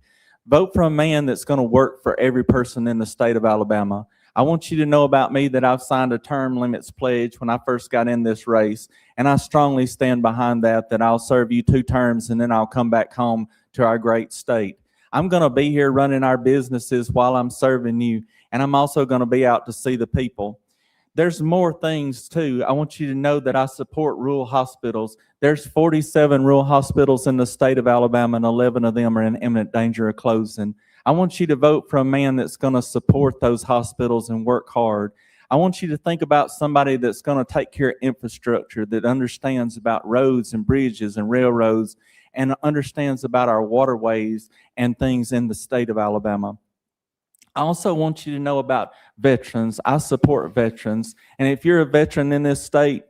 Vote for a man that's going to work for every person in the state of Alabama. I want you to know about me that I've signed a term limits pledge when I first got in this race, and I strongly stand behind that I'll serve you 2 terms and then I'll come back home to our great state. I'm going to be here running our businesses while I'm serving you, and I'm also going to be out to see the people. There's more things too. I want you to know that I support rural hospitals. There's 47 rural hospitals in the state of Alabama, and 11 of them are in imminent danger of closing. I want you to vote for a man that's going to support those hospitals and work hard. I want you to think about somebody that's going to take care of infrastructure, that understands about roads and bridges and railroads, and understands about our waterways and things in the state of Alabama. I also want you to know about veterans. I support veterans. And if you're a veteran in this state,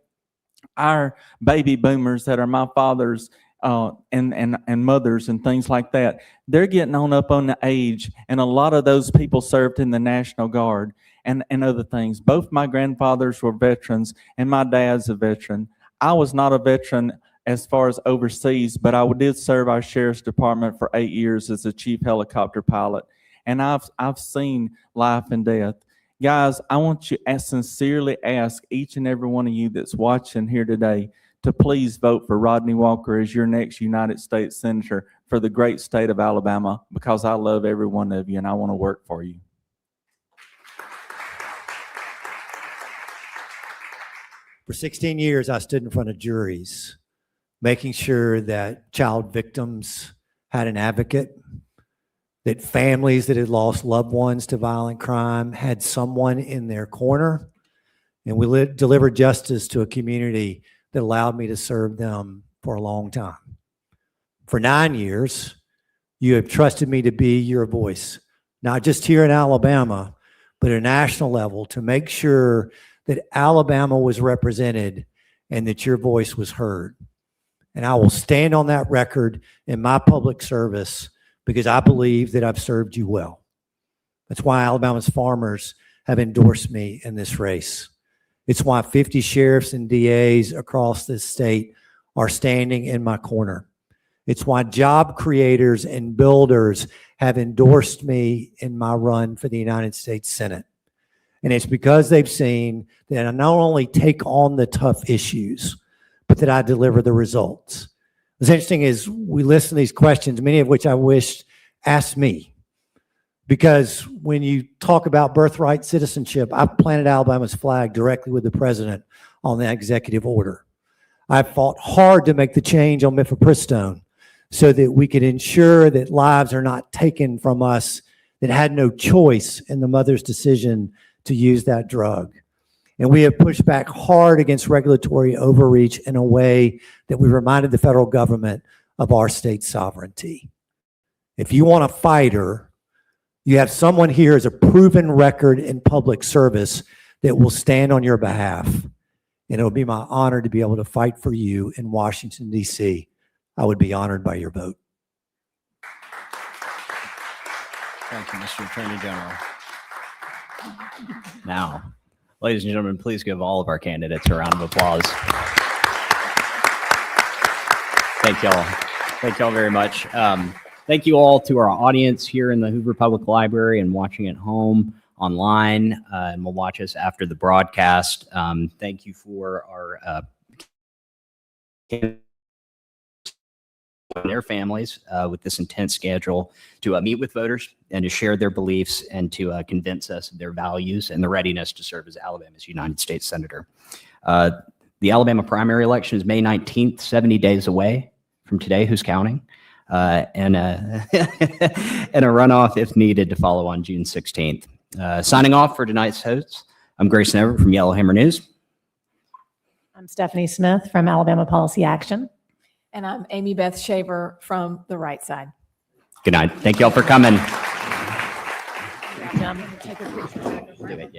our baby boomers that are my fathers and mothers and things like that, they're getting on up on the age. And a lot of those people served in the National Guard and other things. Both my grandfathers were veterans, and my dad's a veteran. I was not a veteran as far as overseas, but I did serve our sheriff's department for 8 years as a chief helicopter pilot. And I've seen life and death. Guys, I want you to sincerely ask each and every one of you that's watching here today to please vote for Rodney Walker as your next United States Senator for the great state of Alabama, because I love every one of you and I want to work for you. For 16 years, I stood in front of juries, making sure that child victims had an advocate, that families that had lost loved ones to violent crime had someone in their corner, and we delivered justice to a community that allowed me to serve them for a long time. For 9 years, you have trusted me to be your voice, not just here in Alabama, but at a national level, to make sure that Alabama was represented and that your voice was heard. And I will stand on that record in my public service, because I believe that I've served you well. That's why Alabama's farmers have endorsed me in this race. It's why 50 sheriffs and DAs across this state are standing in my corner. It's why job creators and builders have endorsed me in my run for the United States Senate. And it's because they've seen that I not only take on the tough issues, but that I deliver the results. What's interesting is we listen to these questions, many of which I wished asked me. Because when you talk about birthright citizenship, I've planted Alabama's flag directly with the president on that executive order. I fought hard to make the change on mifepristone so that we could ensure that lives are not taken from us that had no choice in the mother's decision to use that drug. And we have pushed back hard against regulatory overreach in a way that we reminded the federal government of our state sovereignty. If you want a fighter, you have someone here as a proven record in public service that will stand on your behalf. And it'll be my honor to be able to fight for you in Washington, D.C. I would be honored by your vote. Thank you, Mr. Attorney General. Now, ladies and gentlemen, please give all of our candidates a round of applause. Thank y'all. Thank y'all very much. Thank you all to our audience here in the Hoover Public Library and watching at home, online, and will watch us after the broadcast. Thank you for our and their families with this intense schedule to meet with voters and to share their beliefs and to convince us of their values and the readiness to serve as Alabama's United States Senator. The Alabama primary election is May 19th, 70 days away from today. Who's counting? And a runoff, if needed, to follow on June 16th. Signing off for tonight's hosts, I'm Grayson Everett from Yellowhammer News. I'm Stephanie Smith from Alabama Policy Action. And I'm Amy Beth Shaver from the Rightside. Good night. Thank you all for coming. Yeah, I'm gonna take a picture. Do it, yeah.